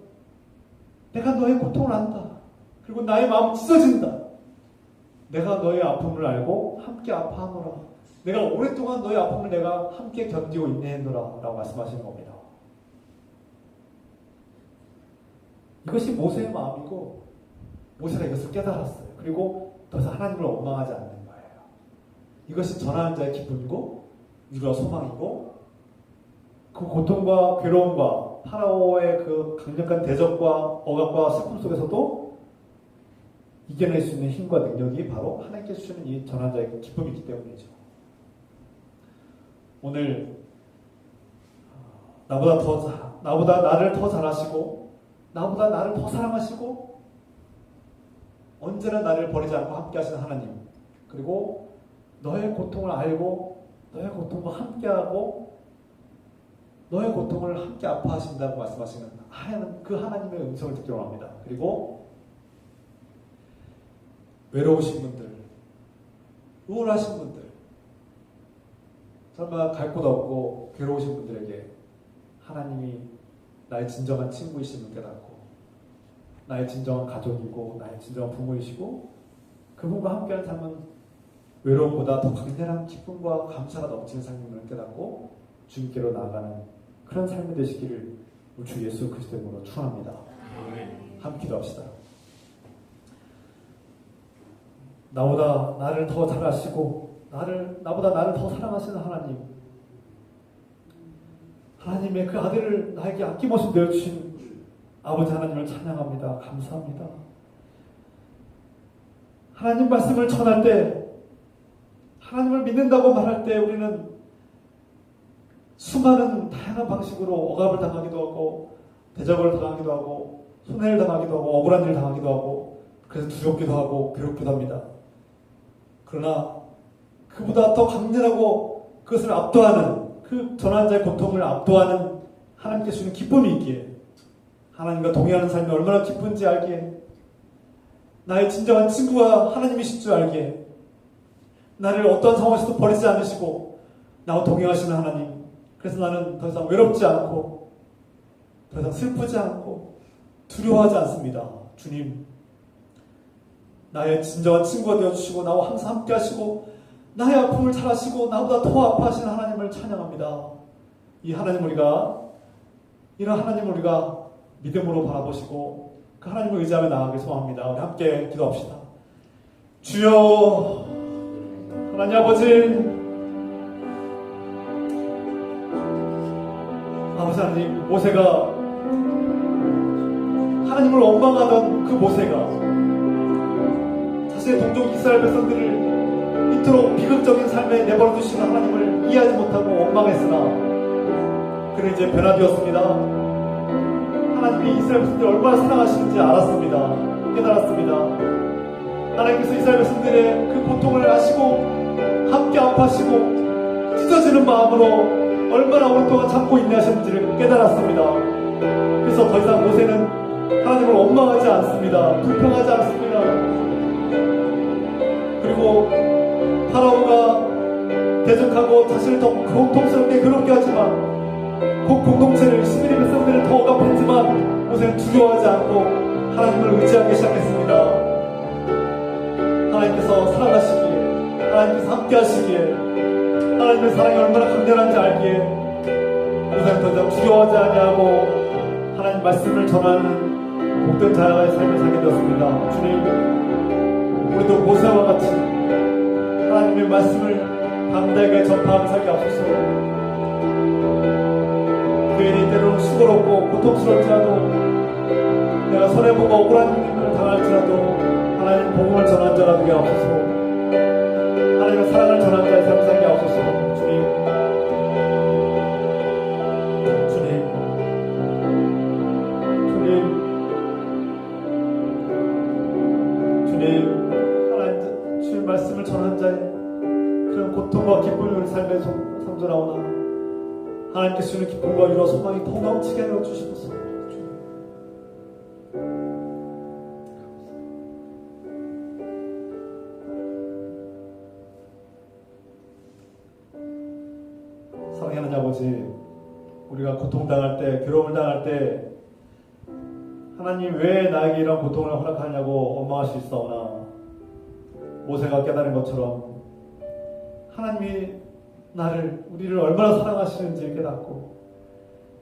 내가 너의 고통을 안다. 그리고 나의 마음은 찢어진다. 내가 너의 아픔을 알고 함께 아파하노라. 내가 오랫동안 너의 아픔을 내가 함께 견디고 인내했노라 라고 말씀하시는 겁니다. 이것이 모세의 마음이고 모세가 이것을 깨달았어요. 그리고 더 이상 하나님을 원망하지 않는 거예요. 이것이 전하는 자의 기쁨이고 위로와 소망이고 그 고통과 괴로움과 파라오의 그 강력한 대적과 억압과 슬픔 속에서도 이겨낼 수 있는 힘과 능력이 바로 하나님께서 주시는 이 전하는 자의 기쁨이기 때문이죠. 오늘 나보다 나를 더 잘하시고 나보다 나를 더 사랑하시고 언제나 나를 버리지 않고 함께 하시는 하나님, 그리고 너의 고통을 알고 너의 고통과 함께하고 너의 고통을 함께 아파하신다고 말씀하시는 그 하나님의 음성을 듣기로 합니다. 그리고 외로우신 분들, 우울하신 분들, 설마 갈 곳 없고 괴로우신 분들에게 하나님이 나의 진정한 친구이심을 깨닫고 나의 진정한 가족이고 나의 진정한 부모이시고 그분과 함께하는 삶은 외로움보다 더 강렬한 기쁨과 감사가 넘치는 삶임을 깨닫고 주님께로 나아가는 그런 삶이 되시기를 우리 주 예수 그리스도의 이름으로 축원합니다. 함께 기도합시다. 나보다 나를 더 잘 아시고 나보다 나를 더 사랑하시는 하나님, 하나님의 그 아들을 나에게 아낌없이 내어주신 아버지 하나님을 찬양합니다. 감사합니다. 하나님 말씀을 전할 때, 하나님을 믿는다고 말할 때 우리는 수많은 다양한 방식으로 억압을 당하기도 하고 대적을 당하기도 하고 손해를 당하기도 하고 억울한 일을 당하기도 하고 그래서 두렵기도 하고 괴롭기도 합니다. 그러나 그보다 더 강렬하고 그것을 압도하는 그 전하는 자의 고통을 압도하는 하나님께서 주는 기쁨이 있기에 하나님과 동의하는 삶이 얼마나 기쁜지 알기에 나의 진정한 친구가 하나님이실 줄 알기에 나를 어떠한 상황에서도 버리지 않으시고 나와 동행하시는 하나님, 그래서 나는 더 이상 외롭지 않고 더 이상 슬프지 않고 두려워하지 않습니다. 주님, 나의 진정한 친구가 되어주시고 나와 항상 함께 하시고 나의 아픔을 잘 아시고 나보다 더 아파하시는 하나님을 찬양합니다. 이런 하나님을 우리가 믿음으로 바라보시고 그 하나님을 의지하며 나아가길 소망합니다. 우리 함께 기도합시다. 주여, 하나님 아버지 하나님, 모세가 하나님을 원망하던 그 모세가 자신의 동족 이스라엘 백성들을 이토록 비극적인 삶에 내버려 두시는 하나님을 이해하지 못하고 원망했으나 그는 이제 변화되었습니다. 하나님이 이스라엘 백성들을 얼마나 사랑하시는지 알았습니다. 깨달았습니다. 하나님께서 이스라엘 백성들의 그 고통을 아시고 함께 아파하시고 찢어지는 마음으로 얼마나 오랫동안 참고 인내하셨는지를 깨달았습니다. 그래서 더 이상 모세는 하나님을 원망하지 않습니다. 불평하지 않습니다. 그리고 파라오가 대적하고 자신을 더 고통스럽게 괴롭게 하지만 그 공동체를 11의 백성들을 더 억압했지만 모세는 두려워하지 않고 하나님을 의지하기 시작했습니다. 하나님께서 사랑하시기에, 하나님께서 함께 하시기에, 하나님의 사랑이 얼마나 강렬한지 알기에 모세는 더 이상 두려워하지 아니하고 하나님 말씀을 전하는 복된 자녀의 삶을 살게 되었습니다. 주님, 우리도 모세와 같이 하나님의 말씀을 담대하게 전파하며 살게 하소서. 그 일이 때로는 수고롭고 고통스러울지라도, 내가 손해보고 억울한 일을 당할지라도 하나님 복음을 전한 자가 되게 하소서. 하나님의 사랑을 전한 자의 삶을 살게 하소서. 주님 말씀을 전한 자의 그런 고통과 기쁨이 우리 삶에 상존하오나 하나님께서 주는 기쁨과 위로 소망이 더 넘치게 하여 주시옵소서. 사랑하는 아버지, 우리가 고통당할 때, 괴로움을 당할 때 하나님 왜 나에게 이런 고통을 허락하냐고 원망할 수 있사오나 모세가 깨달은 것처럼 하나님이 우리를 얼마나 사랑하시는지 깨닫고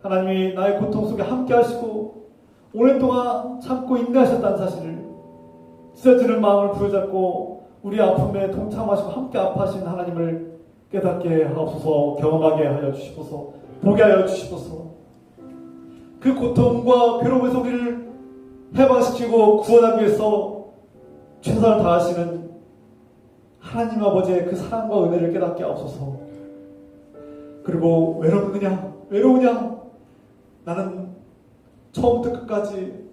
하나님이 나의 고통 속에 함께 하시고 오랫동안 참고 인내하셨다는 사실을, 찢어지는 마음을 부여잡고 우리 아픔에 동참하시고 함께 아파하신 하나님을 깨닫게 하옵소서. 경험하게 하여 주시옵소서. 보게 하여 주시옵소서. 그 고통과 괴로움에서 우리를 해방시키고 구원하기 위해서 최선을 다하시는 하나님 아버지의 그 사랑과 은혜를 깨닫게 하옵소서. 그리고 외로우냐? 나는 처음부터 끝까지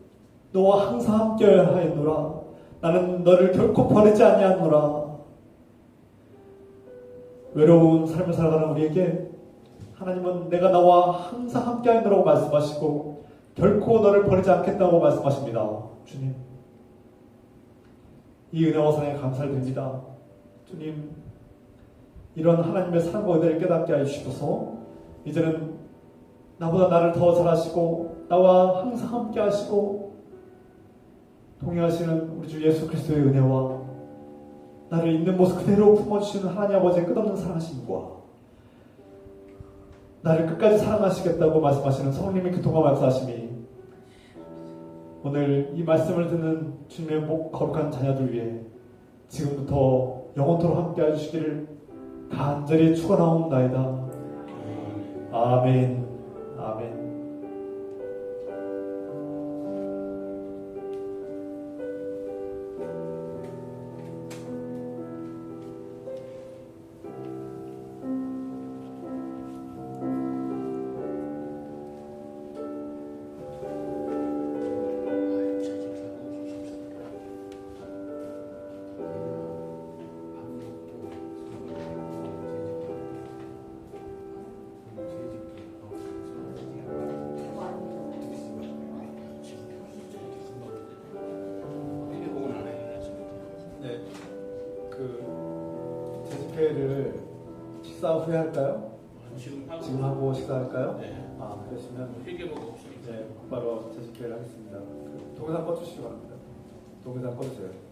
너와 항상 함께 하였노라. 나는 너를 결코 버리지 아니하노라. 외로운 삶을 살아가는 우리에게 하나님은 내가 너와 항상 함께 하였노라고 말씀하시고 결코 너를 버리지 않겠다고 말씀하십니다. 주님, 이 은혜와 사랑에 감사를 드립니다. 주님, 이런 하나님의 사랑과 은혜를 깨닫게 하여 주시옵소서. 이제는 나보다 나를 더 잘하시고 나와 항상 함께 하시고 동행하시는 우리 주 예수 그리스도의 은혜와 나를 있는 모습 그대로 품어주시는 하나님 아버지의 끝없는 사랑하심과 나를 끝까지 사랑하시겠다고 말씀하시는 성령님의 교통과 역사하심이 오늘 이 말씀을 듣는 주님의 거룩한 자녀들 위해 지금부터 영원토록 함께 해주시기를 간절히 축원하옵나이다. 아멘. 아멘. 재집회를 식사 후에 할까요? 지금 하고 식사할까요? 네. 그러시면 회개보고 없으니까. 네, 바로 재집회를 하겠습니다. 동영상 꺼주시기 바랍니다. 동영상 꺼주세요.